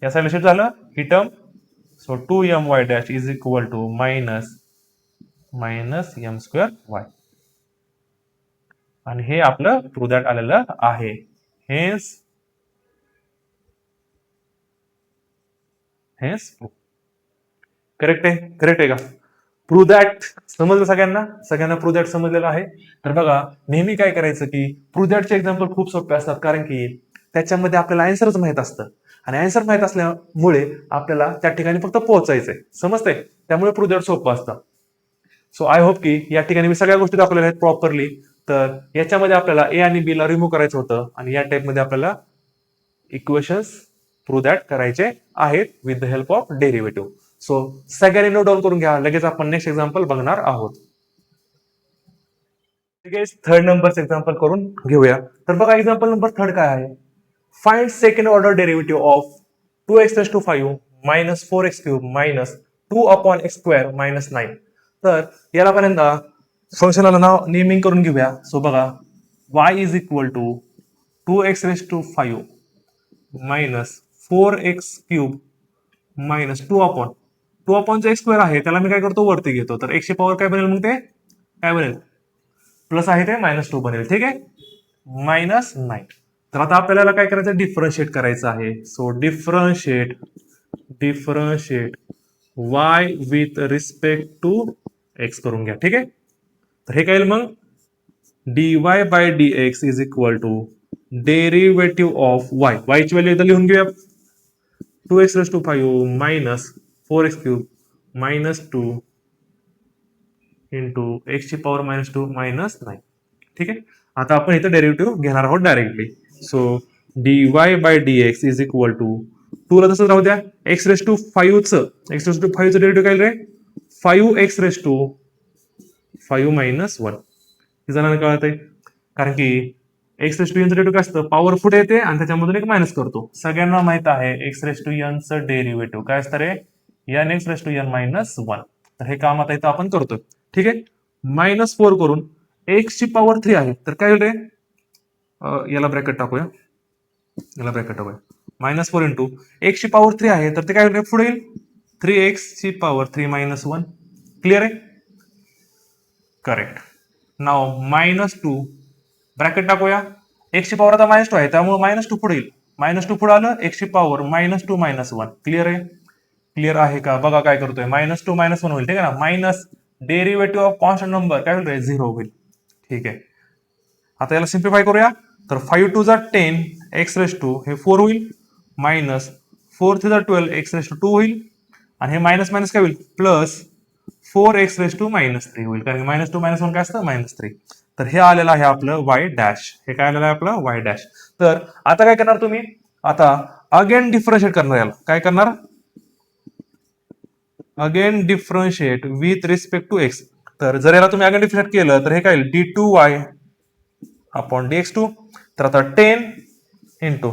या साईडला शिफ्ट झालं ही term. So 2 m y dash is equal to minus minus m square y. आणि हे आपलं ट्रू दॅट आलेलं आहे. हेन्स करेक्ट आहे, करेक्ट आहे का. प्रूव्ह दॅट समजलं सगळ्यांना, सगळ्यांना प्रूव्ह दॅट समजलेलं आहे. तर बघा नेहमी काय करायचं की प्रूव्ह दॅटचे एक्झाम्पल खूप सोपे असतात, कारण की त्याच्यामध्ये आपल्याला आन्सरच माहित असतं आणि आन्सर माहित असल्यामुळे आपल्याला त्या ठिकाणी फक्त पोहोचायचंय. समजतंय, त्यामुळे प्रूव्ह दॅट सोपं असतं. सो आय होप की या ठिकाणी मी सगळ्या गोष्टी दाखवलेल्या आहेत प्रॉपरली. तर याच्यामध्ये आपल्याला ए आणि बी ला रिमूव्ह करायचं होतं आणि या टाइपमध्ये आपल्याला इक्वेशन्स प्रूव्ह दॅट करायचे आहेत with the help of derivative. So सगळ्यांनी नोट डाऊन करून घ्या, लगेच आपण नेक्स्ट एक्झाम्पल बघणार आहोत. थर्ड नंबरचं एक्झाम्पल करून घेऊया. तर बघा एक्झाम्पल नंबर थर्ड काय आहे, find second order derivative of 2x⁵ minus 4x³ minus 2/x² minus 9. तर याला पर्यंत फंक्शनला नाव नेमिंग करून घेऊया. सो बघा y is equal to 2x⁵ minus 4x³ minus 2/2/x² आहे, त्याला मी काय करतो वरती घेतो, तर x ची पॉवर काय बनेल, मग ते काय बनेल, प्लस आहे ते -2 बनेल. ठीक आहे, -9. तर आता आपल्याला काय करायचं, डिफरन्शिएट करायचं आहे. So differentiate y with respect to x करून घ्या. ठीक आहे, तर हे काय येईल मग dy by dx is equal to derivative of y, वायची व्हॅल्यू एकदा लिहून घेऊया. 2x⁵ minus 4x³ minus 2 into एक्सची पॉवर -2 मायनस 9. ठीक आहे. आता आपण इथं डेरिव्हेटिव्ह घेणार आहोत directly. So dy/dx is equal to 2 ला तसंच राहू द्या. x⁵ चं डेरिव्हेटिव्ह काय रे? 5x⁵ minus 1. हे जणांना कळत आहे, कारण की x⁵n चं डेरिव्हेटिव्ह काय असतं? पॉवर पुढे येते आणि त्याच्यामधून एक मायनस करतो. सगळ्यांना माहित आहे x⁵n चं डेरिव्हेटिव्ह काय असतं रे? n(x⁴n - 1). तर हे काम आता इथं आपण करतोय. ठीक आहे. -4 करून x ची पॉवर 3 आहे, तर काय होईल रे? याला ब्रॅकेट टाकूया, -4 इंटू x ची पॉवर 3 आहे, तर ते काय होईल? पुढे येईल 3x ची पॉवर 3 - 1. क्लिअर आहे? करेक्ट. नाव -2 ब्रॅकेट टाकूया. x ची पॉवर आता -2 आहे, त्यामुळे -2 पुढे येईल. -2 पुढे आलं, x ची पॉवर -2 - 1. क्लिअर आहे? क्लिअर आहे का? बघा काय करतोय. -2 - 1 होईल. ठीक आहे ना. Minus derivative of constant number काय होईल? 0 होईल. ठीक आहे. आता याला सिम्प्लिफाय करूया. तर 5 2 10 x⁵ हे 4 होईल, मायनस 4 3 12 x⁵2 होईल, आणि हे मायनस मायनस काय होईल? प्लस 4x⁻³ -3 होईल, कारण -2 - 1 काय असतं? -3. तर हे आलेलं आहे आपलं y डॅश. हे काय आलेलं आहे आपलं? y dash. तर आता काय करणार तुम्ही? आता अगेन डिफरन्शिएट करणार. याला काय करणार? Again differentiate with respect to x. तर जर याला तुम्ही अगेन डिफरन्शिएट केलं तर हे काय होईल? d2y upon dx2. तर आता 10 इंटू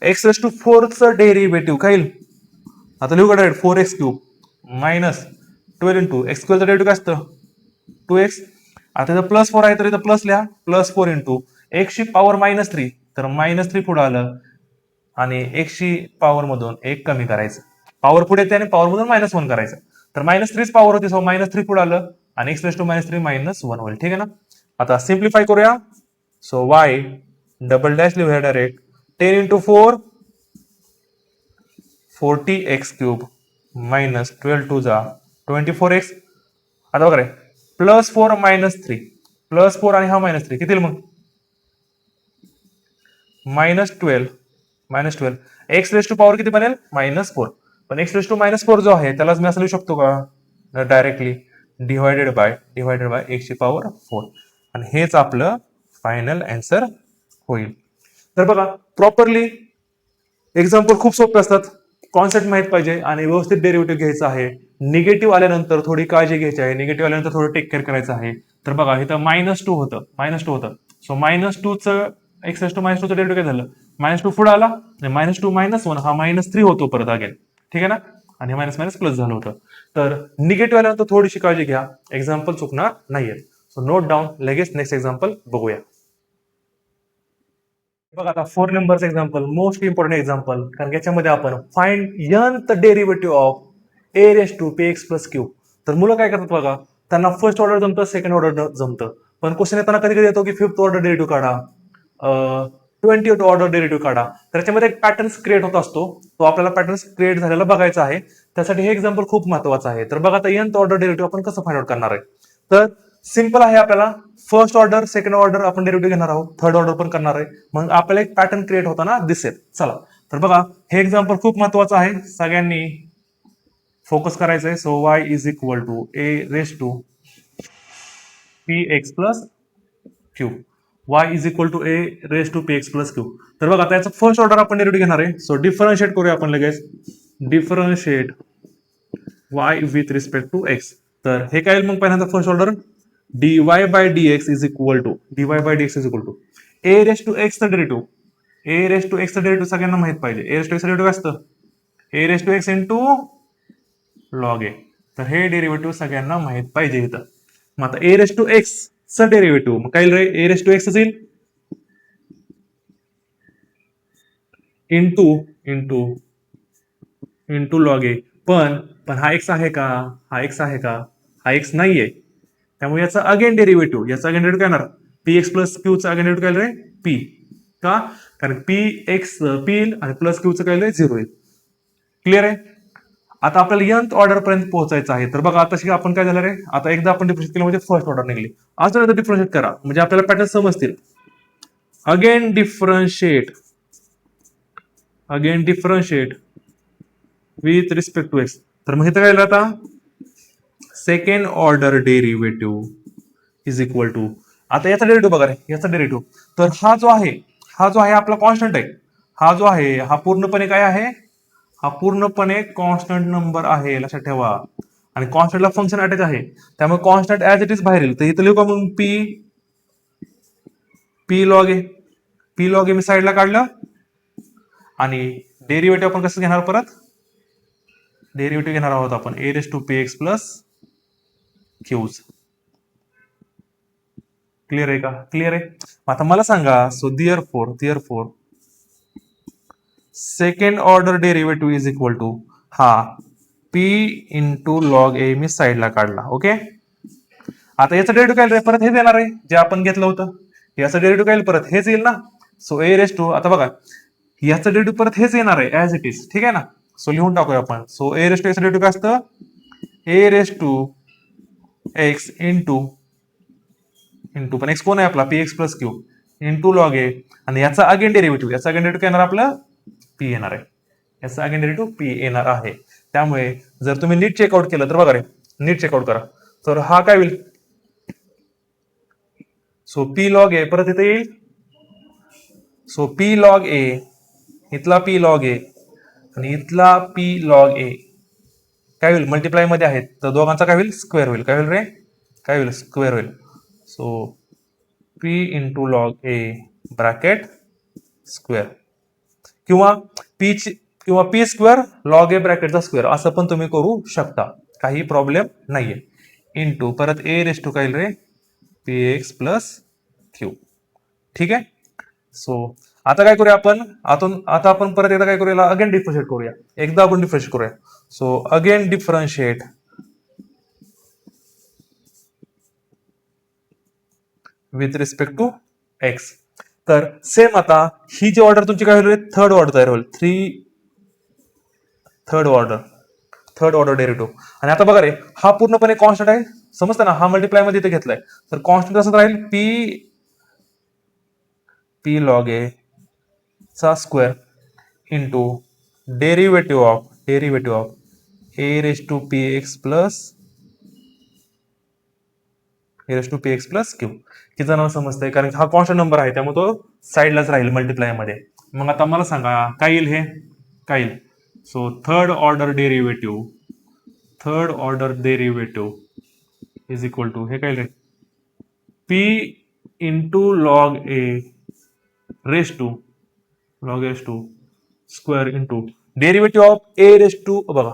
x⁴ चं डेरिव्हेटिव्ह काय येईल? आता लिहू का direct? 4x³ minus 12 into x² चं डेरिव्हेटिव्ह काय असतं? 2x. आता इथं +4 आहे, तर इथं प्लस लिहा. +4 इंटू x ची पॉवर -3, तर -3 पुढे आलं, आणि x ची पॉवर मधून 1 कमी करायचं. पॉवर पुढे येते आणि पॉवर मधून -1 करायचं. तर -3 पॉवर होती, सो -3 पुढे आलं, आणि x⁻³ -3 -1 होईल. ठीक आहे ना. आता सिम्प्लिफाय करूया. सो y डबल डॅश लिहूया direct. 10 into 4 40x³ minus 12 2 24x. आता बघा रे, +4 -3 +4 आणि हा -3 किती मग? -12 x⁻² पॉवर किती बनेल? -4. पण x⁻⁻4 जो आहे त्यालाच मी असं लिहू शकतो का? डायरेक्टली डिवायडेड बाय x ची पॉवर 4. आणि हेच आपलं फायनल आन्सर होईल. तर बघा, प्रॉपरली एक्झाम्पल खूप सोपे असतात. कॉन्सेप्ट माहित पाहिजे आणि व्यवस्थित डेरिव्हेटिव्ह घ्यायचं आहे. निगेटिव्ह आल्यानंतर थोडी काळजी घ्यायची आहे. निगेटिव्ह आल्यानंतर थोडं टेक केअर करायचं आहे. तर बघा, इथं -2 होतं. सो -2 चं x⁻² चं डेरिव्हेटिव्ह काय झालं? -2 पुढे आला, -2 -1 हा -3 होतो परत अगेन. ठीक आहे ना. आणि मायनस मायनस प्लस झालं होतं. तर निगेटिव्ह आल्यानंतर थोडीशी काळजी घ्या, एक्झाम्पल चुकणार नाहीये. So note down. लगेच नेक्स्ट एक्झाम्पल बघूया. बघा, आता 4 नंबरचं एक्झाम्पल मोस्ट इम्पॉर्टंट एक्झाम्पल, कारण याच्यामध्ये आपण find nth derivative of a⁻px+q. तर मुलं काय करतात बघा, त्यांना फर्स्ट ऑर्डर जमतं, सेकंड ऑर्डर जमतं, पण क्वेश्चन येताना कधी कधी येतो की 5th ऑर्डर डेरिव्हेटिव्ह काढा, 20th ऑर्डर डेरिव्हेटिव्ह काढा. तर त्याच्यामध्ये एक पॅटर्न क्रिएट होत असतो. तो आपल्याला पॅटर्न क्रिएट झालेला बघायचा आहे. त्यासाठी हे एक्झाम्पल खूप महत्वाचं आहे. तर बघा, आता nth ऑर्डर डेरिव्हेटिव्ह आपण कसं फाइंड आउट करणार आहे? तर सिंपल आहे. आपल्याला फर्स्ट ऑर्डर, सेकंड ऑर्डर आपण डेरिव्हेटिव्ह घेणार आहोत, थर्ड ऑर्डर पण करणार आहे. मग आपल्याला एक पॅटर्न क्रिएट होताना दिसेल. चला, तर बघा, हे एक्झाम्पल खूप महत्वाचं आहे, सगळ्यांनी फोकस करायचं आहे. So y is equal to a⁻px+q. y is equal to a⁻px+q. तर बघा, आता याचं फर्स्ट ऑर्डर आपण डेरिव्हेटिव्ह घेणार आहे. सो डिफरन्शिएट करूया आपण लगेच. Differentiate y with respect to x. तर हे काय येईल मग? पहिल्यांदा first order dy/dx is equal to a⁻x चं डेरिव्हेटिव्ह. a⁻x चं डेरिव्हेटिव्ह सगळ्यांना माहित पाहिजे. a⁻x चं डेरिव्हेटिव्ह काय असतं? a⁻x into log a. तर हे डेरिव्हेटिव्ह सगळ्यांना माहित पाहिजे इथं. मग आता a⁻x चं डेरिव्हेटिव्ह मग काय रे? a⁻x येईल इंटू लॉग a. पण हा x आहे का? हा x नाहीये. त्यामुळे याचा अगेन डेरिव्हेटिव्ह काय येणार? px+q चा अगेन डेरिव्हेटिव्ह काय रे? p. का? कारण px p येईल आणि प्लस q चं काय येईल? 0 येईल. क्लिअर आहे? आता आपल्याला nth ऑर्डर पर्यंत पोहोचायचं आहे. तर बघा, आता आपण काय झालं रे? आता एकदा आपण डिफरन्शिएट केलं म्हणजे फर्स्ट ऑर्डर निघली. अजून एकदा डिफरन्शिएट करा म्हणजे आपल्याला पॅटर्न समजतील. Again differentiate with respect to x. तर मग इथं काय झालं आता second order derivative is equal to, आता याचा डेरिव्हेटिव्ह बघा रे, याचा डेरिव्हेटिव्ह, तर हा जो आहे आपला कॉन्स्टंट आहे. हा जो आहे हा पूर्णपणे काय आहे, हा पूर्णपणे कॉन्स्टंट नंबर आहे, लक्षात ठेवा. आणि कॉन्स्टंटला फंक्शन अटॅच आहे, त्यामुळे कॉन्स्टंट ऍज इट इज बाहेर येईल. तर इथं लिहू का मग पी लॉग ए मी साईडला काढलं. आणि डेरिव्हेटिव्ह आपण कसं घेणार, परत डेरिव्हेटिव्ह घेणार आहोत आपण a raise to p x plus क्यूज. क्लिअर आहे का? क्लिअर आहे. आता मला सांगा, so therefore second order derivative is equal to हा पी इंटू लॉग ए मी साईडला काढला. ओके. आता याचं डेरिव्हेटिव्ह काय परत हेच येणार आहे जे आपण घेतलं होतं. याचं डेरिव्हेटिव्ह काय परत हेच येईल ना. सो ए रेस टू, आता बघा याचं डेरिव्हेटिव्ह परत हेच येणार आहे ऍज इट इज, ठीक आहे ना. सो लिहून टाकूया आपण. सो ए रेस टू याचं डेरिव्हेटिव्ह काय असतं, a raise to x into पण एक्स कोण आहे आपला, p x plus q into log a. आणि याचा अगेन डेरिव्हेटिव्ह काय येणार आपलं, पी येणार आहे. याचा अगेन डेरिव्हेटिव्ह पी येणार आहे. त्यामुळे जर तुम्ही नीट चेकआउट केलं तर बघा रे, नीट चेकआउट करा, तर हा काय होईल, सो पी लॉग ए परत इथे येईल. सो पी लॉग ए, इथला पी लॉग ए आणि इथला पी लॉग ए काय होईल, मल्टिप्लाय मध्ये आहेत, तर दोघांचा काय होईल, स्क्वेअर होईल. काय होईल रे, काय होईल, स्क्वेअर होईल. So P into log A bracket square, किंवा पी स्क्वेअर लॉग ए ब्रॅकेटचा स्क्वेअर असं पण तुम्ही करू शकता, काही प्रॉब्लेम नाहीये. इंटू परत ए रेस टू काय रे, पी एक्स प्लस क्यू. ठीक आहे. सो आता काय करूया आपण, आता आपण परत एकदा काय करूया, अगेन डिफरन्शिएट करूया, एकदा आपण डिफरन्शिएट करूया. So again differentiate with respect to x. तर सेम आता ही जी ऑर्डर तुमची काय होईल, थर्ड ऑर्डर तयार होईल, थर्ड ऑर्डर डेरिव्हेटिव्ह. आणि आता बघा रे, हा पूर्णपणे कॉन्स्टंट आहे, समजतं ना, हा मल्टिप्लाय मध्ये इथे घेतलाय, तर कॉन्स्टंट असं राहील पी लॉग ए चा square into derivative of a raise to p x plus q. किती जणांना समजतंय, कारण हा कॉन्स्टंट नंबर आहे त्यामुळे तो साईडलाच राहील मल्टिप्लाय मध्ये. मग आता मला सांगा काय येईल, हे काय येईल. So third order derivative is equal to, हे काय रे, p into log a raise to square into derivative of a raise to, बघा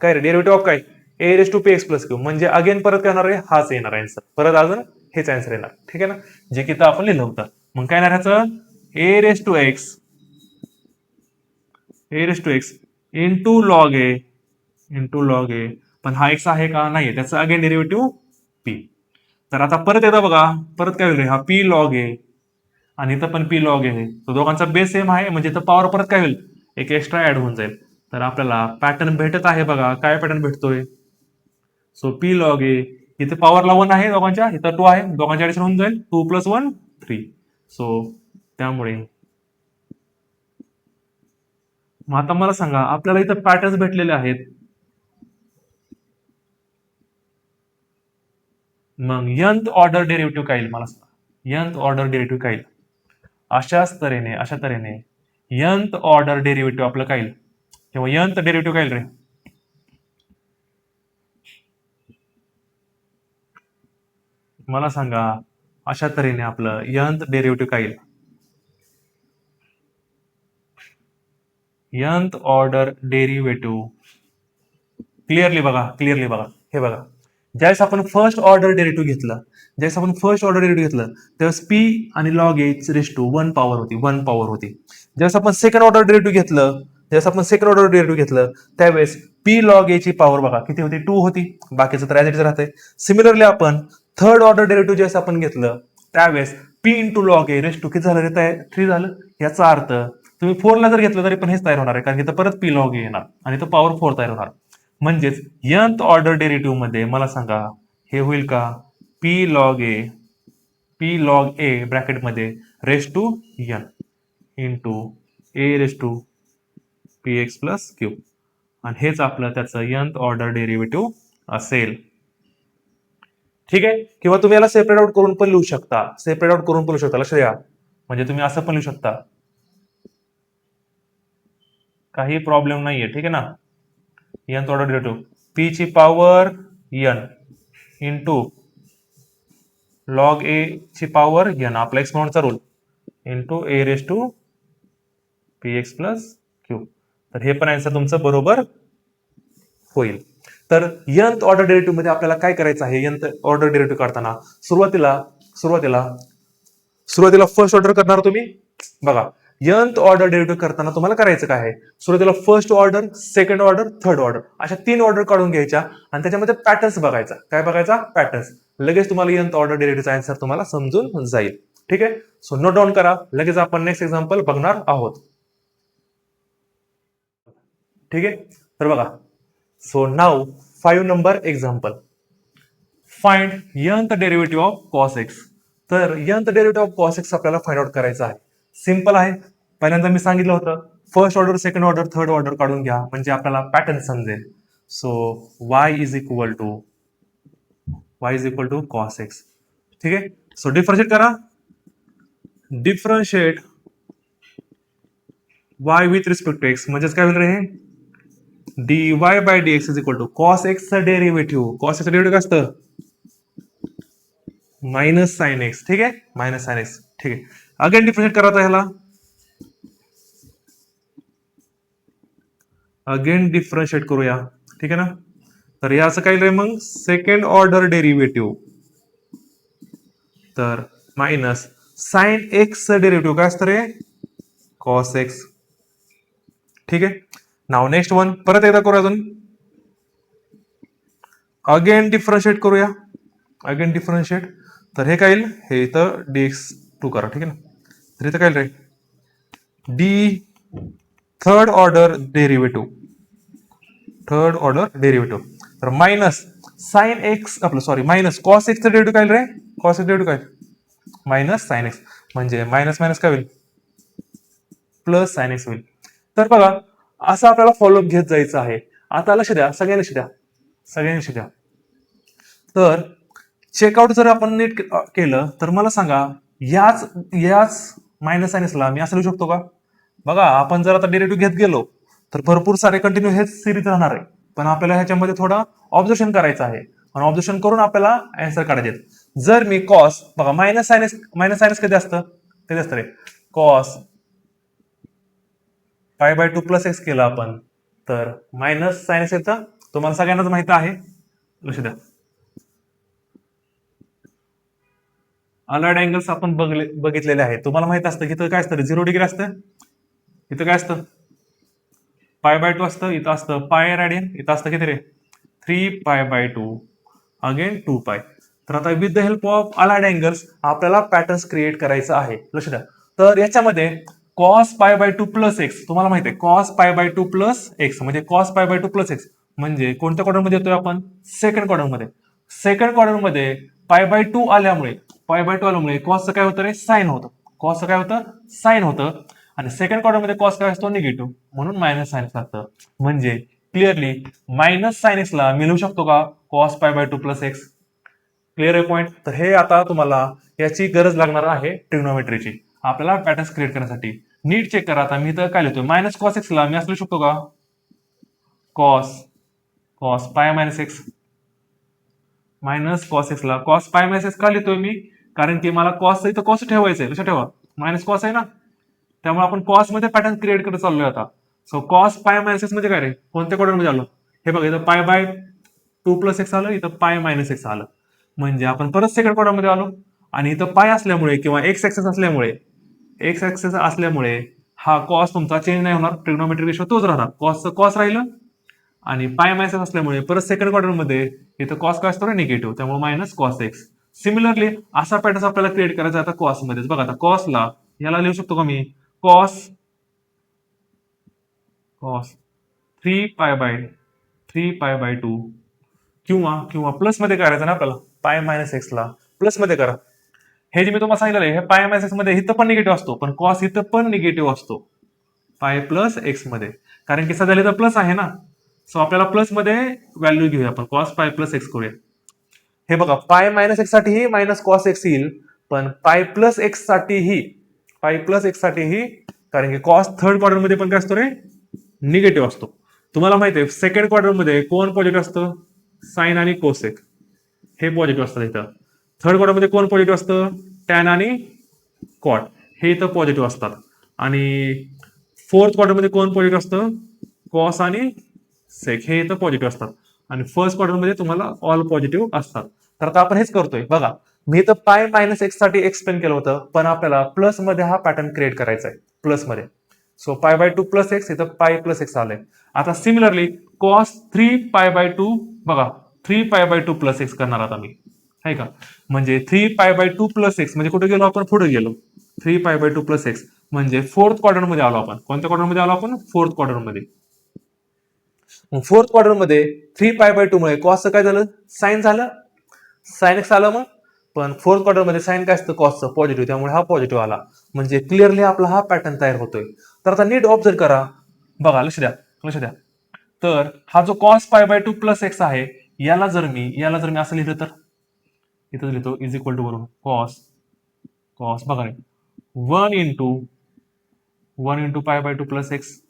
काय रे, डेरिव्हेटिव्ह ऑफ काय, a raise to p x plus q. म्हणजे अगेन परत काय येणार आहे, हाच येणार आन्सर, परत अजून हेच आन्सर येणार. ठीक आहे ना, जे की आपण लिहिलं होतं. मग काय येणार ह्याचं, a raise to x into log a, पण हा एक्स आहे का, नाही, त्याचं अगेन डेरिव्हेटिव्ह पी. तर आता परत एकदा बघा, परत काय होईल, हा पी लॉग ए आणि इथं पण पी लॉग ए, तो दोघांचा बेस सेम आहे, म्हणजे इथं पॉवर परत काय होईल, एक एक्स्ट्रा ऍड होऊन जाईल. तर आपल्याला पॅटर्न भेटत आहे, बघा काय पॅटर्न भेटतोय. सो पी लॉग ए, इथे पॉवरला 1 आहे दोघांच्या, इथं 2 आहे, दोघांच्या ऍडिशन होऊन जाईल 2 + 1 3. सो त्यामुळे मग आता मला सांगा, आपल्याला इथं पॅटर्न्स भेटलेले आहेत, मग nth ऑर्डर डेरिव्हेटिव्ह काय येईल, मला सांगा nth ऑर्डर डेरिव्हेटिव्ह काय येईल. अशा तऱ्हेने nth ऑर्डर डेरिव्हेटिव्ह आपलं काय येईल, किंवा nth डेरिव्हेटिव्ह काय येईल रे, मला सांगा. अशा तऱ्हेने आपलं nth डेरिव्हेटिव्ह काय येईल, nth ऑर्डर डेरिव्हेटिव्ह. क्लिअरली बघा, हे बघा, ज्यावेळेस आपण फर्स्ट ऑर्डर डेरिव्हेटिव्ह घेतलं, त्यावेळेस पी आणि log a raise to 1 power होती. ज्यावेळेस आपण सेकंड ऑर्डर डेरिव्हेटिव्ह घेतलं, त्यावेळेस पी लॉग ए ची पॉवर बघा किती होती, 2 होती. बाकीचं तर ऍज इट इज राहतंय. सिमिलरली आपण थर्ड ऑर्डर डेरिव्हेटिव्ह ज्यावेळेस आपण घेतलं, त्यावेळेस p into log a raise to किती झालं रे, 3 झालं. याचा अर्थ तुम्ही 4 ला जर घेतलं तरी पण हेच तयार होणार आहे, कारण इथं परत पी लॉग ए येणार आणि इथं पॉवर 4 तयार होणार. म्हणजेच nth ऑर्डर डेरिव्हेटिव्ह मध्ये मला सांगा हे होईल का, p log a p log a ब्रॅकेटमध्ये raise to n into a raise to p x plus q, आणि हेच आपलं त्याचं nth ऑर्डर डेरिव्हेटिव्ह असेल. ठीक आहे. किंवा तुम्ही याला सेपरेट आउट करून पण लिहू शकता, सेपरेट आउट करून पण लिहू शकता. लक्ष द्या, म्हणजे तुम्ही असं पण लिहू शकता, काही प्रॉब्लेम नाहीये. ठीक आहे ना. nth ऑर्डर डेरिव्हेटिव्ह पी ची power n into log a ची पॉवर n, आपला एक्सपोनेंटचा rule, into a raise to p x plus q. तर हे पण आन्सर तुमचं बरोबर होईल. तर nth ऑर्डर डेरिव्हेटिव्ह मध्ये आपल्याला काय करायचं आहे? nth ऑर्डर डेरिव्हेटिव्ह करताना सुरुवातीला फर्स्ट ऑर्डर करणार तुम्ही. बघा, nth ऑर्डर डेरिव्हेटिव्ह करताना तुम्हाला करायचं काय आहे? सुरुवातीला first order, second order, third order अशा 3 ऑर्डर काढून घ्यायच्या आणि त्याच्यामध्ये पॅटर्न्स बघायचा. काय बघायचा? पॅटर्न्स. लगेच तुम्हाला nth ऑर्डर डेरिव्हेटिव्हचा आन्सर तुम्हाला समजून जाईल. ठीक आहे. सो नोट डाऊन करा. लगेच आपण नेक्स्ट एक्झाम्पल बघणार आहोत. ठीक आहे. तर बघा, so now 5 number example. Find nth derivative of cos x. तर nth derivative of cos x आपल्याला फाइंड आउट करायचं आहे. सिंपल आहे. पहिल्यांदा मी सांगितलं होतं, first order, second order, third order काढून घ्या, म्हणजे आपल्याला पॅटर्न समजेल. So y is equal to cos x. ठीक आहे. सो डिफरन्शिएट करा. Differentiate y with respect to x, म्हणजेच काय होईल रे? dy by dx is equal to cos x चं डेरिव्हेटिव्ह. cos x चं डेरिव्हेटिव्ह काय असतं? Minus sine x. ठीक आहे. Minus sine x. ठीक आहे. अगेन डिफरन्शिएट करा ह्याला. अगेन डिफरन्शिएट करूया. ठीक आहे ना. तर याचं काय रे मग? Second order derivative. तर मायनस साइन एक्स चं डेरिव्हेटिव्ह काय असतं रे? cos x. ठीक आहे. नाव नेक्स्ट वन परत एकदा करूया अजून. अगेन डिफरन्शिएट करूया. Again differentiate. तर हे काय येईल? हे इथं dx2 करा. ठीक आहे ना. तर इथं काय रे? D third order derivative. Third order derivative. तर मायनस साइन एक्स, आपलं सॉरी, मायनस कॉस एक्स चं डेरिव्हेटिव्ह काय रे? कॉस एक्स डेरिव्हेटिव्ह काय? Minus sine x. म्हणजे मायनस मायनस काय होईल? प्लस साइन एक्स होईल. तर बघा, असं आपल्याला फॉलोअप घेत जायचं आहे. आता लक्ष द्या, सगळ्यांनी लक्ष द्या. तर चेकआउट जर आपण नीट केलं तर मला सांगा, याच मायनस साइन एक्सला मी असं लिहू शकतो का? बघा, आपण जर आता डेरिव्हेटिव्ह घेत गेलो तर भरपूर सारे कंटिन्यू हेच सिरीज राहणार आहे. पण आपल्याला ह्याच्यामध्ये थोडं ऑब्झर्वेशन करायचं आहे, आणि ऑब्झर्वेशन करून आपल्याला आन्सर काढायचे. जर मी कॉस, बघा, मायनस साइन एक्स कधी असतं रे? Cos pi by 2 plus x केलं आपण, तर मायनस साइन एक्स येतं. तुम्हाला सगळ्यांनाच माहिती आहे. लक्ष द्या. अलाइड अँगल्स आपण बघितलेले आहेत. तुम्हाला माहित असतं की इथं काय असतं? 0 डिग्री असतं. इथं काय असतं? पाय बाय 2 असतं. इथं असतं पाय रेडियन. इथं असतं किती रे? 3 पाय बाय 2 अगेन 2 पाय. तर आता with the help of allied angles आपल्याला पॅटर्न्स क्रिएट करायचं आहे. लक्ष द्या. तर याच्यामध्ये cos pi by 2 plus x, तुम्हाला माहिती आहे cos pi by 2 plus x म्हणजे cos pi by 2 plus x, म्हणजे कोणत्या क्वाड्रंट मध्ये येतोय आपण? सेकंड क्वाड्रंट मध्ये. सेकंड क्वाड्रंट मध्ये पाय बाय 2 आल्यामुळे कॉसचं काय होतं रे? साइन होतं. कॉसचं काय होतं? साइन होतं. आणि सेकंड क्वाड्रंट मध्ये कॉस काय असतो? निगेटिव्ह, म्हणून मायनस साइन एक्स लागतं. म्हणजे क्लिअरली मायनस साइन एक्स ला मी लिहू शकतो का? Cos pi by 2 plus x. Clear आहे पॉईंट? तर हे आता तुम्हाला याची गरज लागणार आहे ट्रिग्नोमेट्रीची, आपल्याला पॅटर्न्स क्रिएट करण्यासाठी. नीट चेक करा. आता मी तर काय लिहितोय? मायनस कॉस एक्स ला मी असं लिहू शकतो का? Cos pi minus x. Minus cos x ला कॉस पाय मायनस एक्स का लिहितोय मी? कारण की मला कॉस इथं कॉस ठेवायचंय. लक्षात ठेवा, मायनस कॉस आहे ना, त्यामुळे आपण कॉस मध्ये पॅटर्न क्रिएट करत चाललोय आता. So cos pi minus x म्हणजे काय रे? कोणत्या क्वाड्रंट मध्ये आलो? हे बघा, इथं पाय बाय 2 प्लस एक्स आलं, इथं पाय मायनस एक्स आलं. म्हणजे आपण परत सेकंड क्वाड्रंट मध्ये आलो. आणि इथं पाय असल्यामुळे किंवा एक्स ऍक्सेस असल्यामुळे हा कॉस तुमचा चेंज नाही होणार. ट्रिग्नोमेट्रिक रेशो तोच राहणार. कॉस राहिलं. आणि पाय मायनस असल्यामुळे परत सेकंड क्वाड्रंट मध्ये इथं कॉस काय असतो? निगेटिव्ह, त्यामुळे मायनस कॉस एक्स. सिमिलरली असा पॅटर्न आपल्याला क्रिएट करायचा आता कॉस मध्येच. बघा, आता कॉसला याला लिहू शकतो का मी? कॉस 3 पाय बाय 2 किंवा प्लस मध्ये करायचं ना आपल्याला. पाय मायनस एक्स ला प्लस मध्ये करा. हे जे मी तुम्हाला सांगितलं आहे, हे पाय मायनस एक्स मध्ये इथं पण निगेटिव्ह असतो, पण कॉस इथं पण निगेटिव्ह असतो पाय प्लस एक्स मध्ये, कारण की सध्या इथं प्लस आहे ना. सो आपल्याला प्लस मध्ये व्हॅल्यू घेऊया आपण, कॉस पाय प्लस एक्स करूया. हे बघा, पाय मायनस एक्स साठीही मायनस कॉस एक्स येईल, पण पाय प्लस एक्स साठीही, पाय प्लस एक्स साठीही, कारण की कॉस थर्ड क्वार्टर मध्ये पण काय असतो रे, निगेटिव्ह असतो. तुम्हाला माहिती आहे सेकंड क्वार्टर मध्ये कोण पॉझिटिव्ह असतं, साइन आणि कोसेक हे पॉझिटिव्ह असतात इथं. थर्ड क्वार्टर मध्ये कोण पॉझिटिव्ह असतं, टॅन आणि कॉट हे इथं पॉझिटिव्ह असतात. आणि फोर्थ क्वार्टर मध्ये कोण पॉझिटिव्ह असतं, कॉस आणि सेक हे इथं पॉझिटिव्ह असतात. आणि फर्स्ट क्वार्टर मध्ये तुम्हाला ऑल पॉझिटिव्ह असतात. तर आता आपण हेच करतोय बघा, मी इथं पाय मायनस एक्स साठी एक्सप्लेन केलं होतं, पण आपल्याला प्लस मध्ये हा पॅटर्न क्रिएट करायचा आहे प्लस मध्ये. सो पाय बाय 2 प्लस एक्स, इथं पाय प्लस एक्स आलंय. आता सिमिलरली कॉस 3 पाय बाय 2, बघा 3 पाय बाय 2 प्लस एक्स करणार आहात आम्ही, आहे का. म्हणजे 3 पाय बाय 2 प्लस एक्स म्हणजे कुठे गेलो आपण, पुढे गेलो. 3 पाय बाय 2 प्लस एक्स म्हणजे फोर्थ क्वार्टर मध्ये आलो आपण. कोणत्या क्वार्टर मध्ये आलो आपण, फोर्थ क्वार्टर मध्ये. फोर्थ क्वार्टर मध्ये 3 पाय बाय 2 मुळे कॉसचं काय झालं, साइन झालं, साइन एक्स आलं. मग पण फोर्थ क्वार्टर मध्ये साइन काय असतं, कॉसचं पॉझिटिव्ह, त्यामुळे हा पॉझिटिव्ह आला. म्हणजे क्लिअरली आपला हा पॅटर्न तयार होतोय. तर आता नीट ऑब्झर्व करा, बघा लक्ष द्या, लक्ष द्या. तर हा जो cos pi by 2 plus x आहे, याला जर मी असं लिहिलं तर, इथं लिहितो इज इक्वल टू वरून कॉस, कॉस बघा रे, 1 into pi by 2 plus x.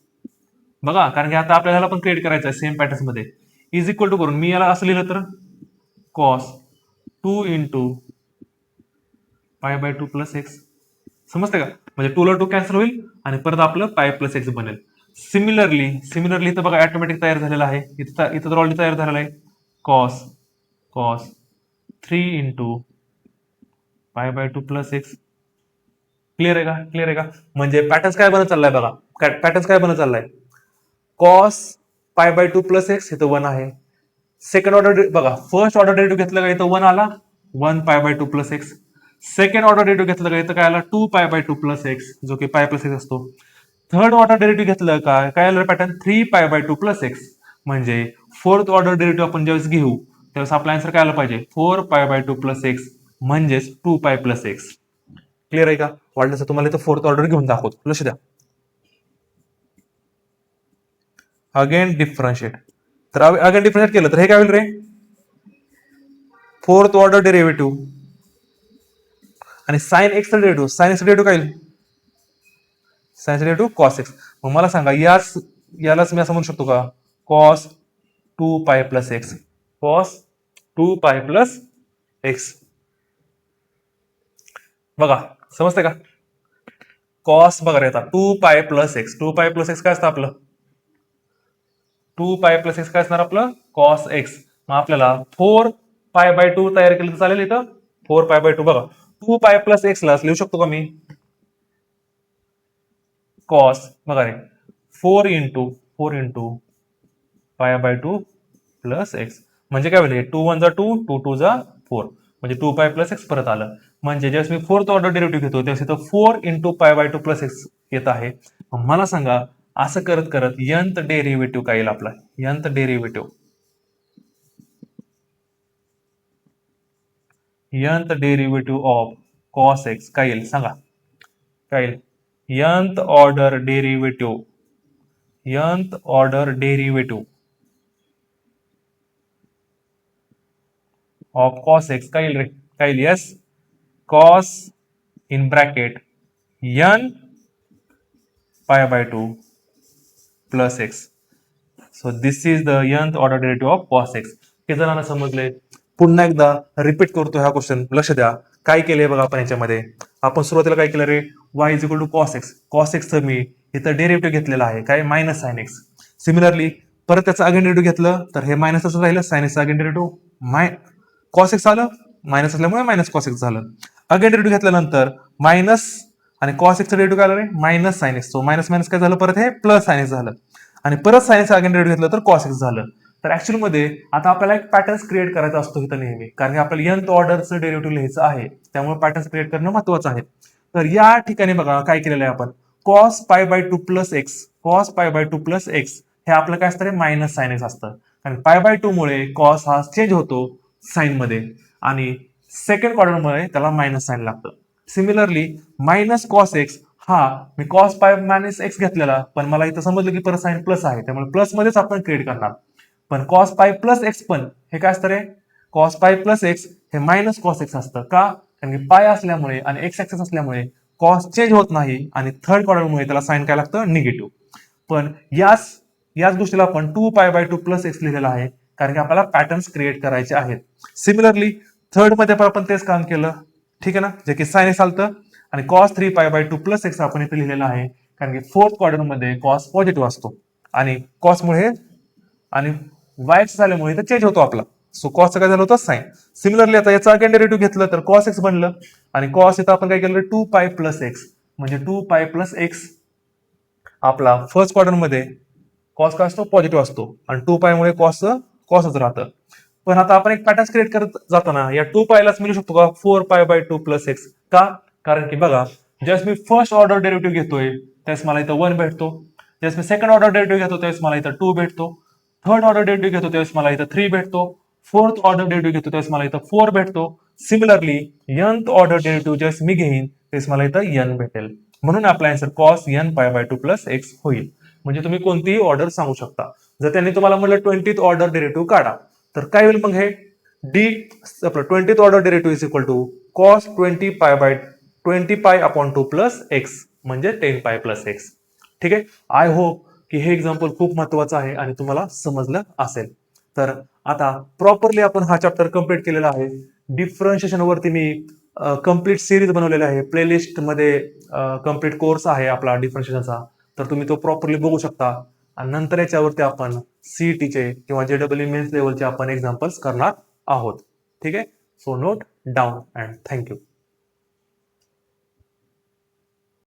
बघा, कारण की आता आपल्याला पण क्रिएट करायचं आहे सेम पॅटर्न मध्ये. इज इक्वल टू करून मी याला असं लिहिलं तर कॉस 2 पाय बाय 2 प्लस एक्स. समजते का, म्हणजे 2 ला 2 कॅन्सल होईल आणि परत आपलं पाय प्लस एक्स बनेल. सिमिलरली इथं बघा ऑटोमॅटिक तयार झालेला आहे, इथं तर ऑलरेडी तयार झालेला आहे. कॉस कॉस 3 पाय बाय 2 प्लस एक्स. क्लिअर आहे का, क्लिअर आहे का. म्हणजे पॅटर्न काय बनत चाललाय बघा, पॅटर्न काय बनत चाललाय, cos pi by 2 plus x इथं 1 आहे. सेकंड ऑर्डर बघा, फर्स्ट ऑर्डर डेरिव्हेटिव्ह घेतलं का इथं 1 आला, 1 पाय by 2 plus x. Second order derivative घेतलं का इथं काय आला, 2 पाय बाय 2 प्लस एक्स, जो की पाय प्लस एक्स असतो. थर्ड ऑर्डर डेरिव्हेटिव्ह घेतलं काय आलं पॅटर्न, 3 पाय बाय 2 प्लस एक्स. म्हणजे फोर्थ ऑर्डर डेरिव्हेटिव्ह आपण ज्यावेळेस घेऊ त्यावेळेस आपला आन्सर काय आला पाहिजे, 4 पाय बाय 2 प्लस एक्स म्हणजेच 2 पाय प्लस एक्स. क्लिअर आहे का. वाटलं तुम्हाला इथं फोर्थ ऑर्डर घेऊन दाखवतो, लक्ष द्या. अगेन डिफरन्शिएट, तर अगेन डिफरन्शिएट केलं तर हे काय होईल रे, फोर्थ ऑर्डर डेरिव्हेटिव्ह आणि sine x derivative, sine x derivative काय होईल, साइन डेरिव्हेटिव्ह कॉस एक्स. मग मला सांगा यालाच मी असं म्हणू शकतो का, कॉस 2 पाय प्लस एक्स, कॉस 2 पाय प्लस एक्स. बघा समजते का, कॉस बघा रे आता 2 पाय प्लस एक्स, 2 पाय प्लस एक्स काय असतं आपलं, 2 पाय प्लस एक्स काय असणार आपलं, कॉस एक्स. मग आपल्याला 4 पाय बाय 2 तयार केलं तर चालेल इथं, 4 पाय बाय 2 बघा, 2 पाय प्लस एक्स ला लिहू शकतो का मी, कॉस बघा रे 4 into pi by 2 plus x. म्हणजे काय होईल, 2 1 जा 2, 2 2 जा 4, म्हणजे 2 पाय प्लस एक्स परत आलं. म्हणजे ज्यावेळेस मी फोर्थ ऑर्डर डेरिव्हेटिव्ह घेतो त्यावेळेस इथं 4 into pi by 2 plus x येत आहे. मला सांगा असं करत करत यंथ डेरिव्हेटिव्ह काय येईल आपला, nth derivative of cos x काय येईल सांगा, काय येईल, nth order derivative of cos x काय येईल रे, काय येईल, yes, cos in bracket n पाय by 2 plus x. So this is the nth order derivative of cos x. हे जणांना समजले. पुन्हा एकदा रिपीट करतो हा क्वेश्चन, लक्ष द्या. काय केलंय बघा आपण याच्यामध्ये, आपण सुरुवातीला काय केलं रे, y is equal to cos x, cos एक्सचं मी इथं डेरिव्हेटिव्ह घेतलेला आहे काय, मायनस साइन एक्स. सिमिलरली परत त्याचं अगेन डेरिव्हेटिव्ह घेतलं तर हे मायनस असं राहिलं, साइन एक्सचं अगेन डेरिव्हेटिव्ह कॉस एक्स आलं, मायनस असल्यामुळे मायनस कॉस एक्स झालं. अगेन डेरिव्हेटिव्ह घेतल्यानंतर मायनस आणि कॉस एक्सचं डेरिव्हेटिव्ह काय आलं रे, minus sine x. So minus minus काय झालं, परत हे प्लस साइन एक्स झालं. आणि परत साइन एक्स अगेन डेरिव्हेटिव्ह घेतलं तर कॉस एक्स झालं. तर ऍक्च्युअली मध्ये आता आपल्याला एक पॅटर्न क्रिएट करायचा असतो इथं नेहमी, कारण की आपल्याला nth ऑर्डरचं डेरिव्हेटिव्ह लिहायचं आहे, त्यामुळे पॅटर्न क्रिएट करणं महत्वाचं आहे. तर या ठिकाणी बघा काय केलेलं आहे आपण, cos pi by 2 plus x, cos pi by 2 plus x हे आपलं काय असतं रे, मायनस साइन एक्स असतं. कारण पाय बाय 2 मुळे कॉस हा चेंज होतो साइन मध्ये, आणि सेकंड क्वाड्रंटमध्ये त्याला मायनस साईन लागतं. सिमिलरली मायनस कॉस एक्स हा मी कॉस पाय मायनस एक्स घेतलेला, पण मला इथं समजलं की परत साईन प्लस आहे, त्यामुळे प्लस मध्येच आपण क्रिएट करणार. पण कॉस पाय प्लस एक्स पण हे काय असतं रे, कॉस पाय प्लस एक्स हे मायनस कॉस एक्स असतं का, कारण की पाय असल्यामुळे आणि एक्स ऍक्सिस असल्यामुळे कॉस चेंज होत नाही आणि थर्ड क्वाड्रंटमुळे त्याला साईन काय लागतं, निगेटिव्ह. पण याच याच गोष्टीला आपण 2π/2 प्लस एक्स लिहिलेला आहे, कारण की आपल्याला पॅटर्न्स क्रिएट करायचे आहेत. सिमिलरली थर्ड मध्ये पण आपण तेच काम केलं, ठीक आहे ना, जे की साइन एक्स आलतं आणि कॉस 3π/2 प्लस एक्स आपण इथे लिहिलेला आहे, कारण की फोर्थ क्वाड्रंट मध्ये कॉस पॉझिटिव्ह असतो आणि कॉसमुळे आणि वाय एक्स झाल्यामुळे इथं चेंज होतो आपला. सो कॉस काय झालं होतं, साइन. सिमिलरली आता याचा अगेन डेरिव्हेटिव्ह घेतलं तर कॉस एक्स बनलं आणि कॉस इथं आपण काय केलं 2π प्लस एक्स, म्हणजे 2π प्लस एक्स आपला फर्स्ट क्वाड्रंट मध्ये कॉस काय असतो, पॉझिटिव्ह असतो आणि 2π मुळे कॉसच राहतं. पण आता आपण एक पॅटर्न क्रिएट करत जाताना या 2π लाच मिळू शकतो का 4π/2 प्लस एक्स का, कारण की बघा ज्यावेळेस मी फर्स्ट ऑर्डर डेरिव्हेटिव्ह घेतोय त्यावेळेस मला इथं 1 भेटतो, ज्यावेळेस मी सेकंड ऑर्डर डेरिव्हेटिव्ह घेतो त्यावेळेस मला इथं 2 भेटतो, थर्ड ऑर्डर डेरिव्हेटिव्ह घेतो त्यावेळेस मला इथं 3 भेटतो, फोर्थ ऑर्डर डेरिव्हेटिव्ह घेतो त्यावेळेस मला इथं 4 भेटतो. सिमिलरली nth ऑर्डर डेरिव्हेटिव्ह ज्यावेळेस मी घेईन त्यावेळेस मला इथं n भेटेल. म्हणून आपला answer cos nπ/2 plus x होईल. म्हणजे तुम्ही कोणतीही ऑर्डर सांगू शकता. जर त्यांनी तुम्हाला म्हटलं 20th ऑर्डर डेरिव्हेटिव्ह काढा, तर काय होईल मग हे डी आपलं 20th order derivative is equal to cos 20π/2 plus x म्हणजे 10π प्लस एक्स. ठीक आहे. आय होप की हे एक्झाम्पल खूप महत्वाचं आहे आणि तुम्हाला समजलं असेल. तर आता प्रॉपरली आपण हा चॅप्टर कम्प्लीट केलेला आहे. डिफरन्शिएशन वरती मी कम्प्लीट सिरीज बनवलेला आहे. प्लेलिस्ट मध्ये कम्प्लीट कोर्स आहे आपला डिफरन्शिएशनचा, तर तुम्ही तो प्रॉपरली बघू शकता. आणि नंतर याच्यावरती आपण सीईटीचे किंवा जेडब्ल्यू मेन्स लेवलचे आपण एक्झाम्पल्स करणार आहोत. ठीक आहे. So note down and thank you.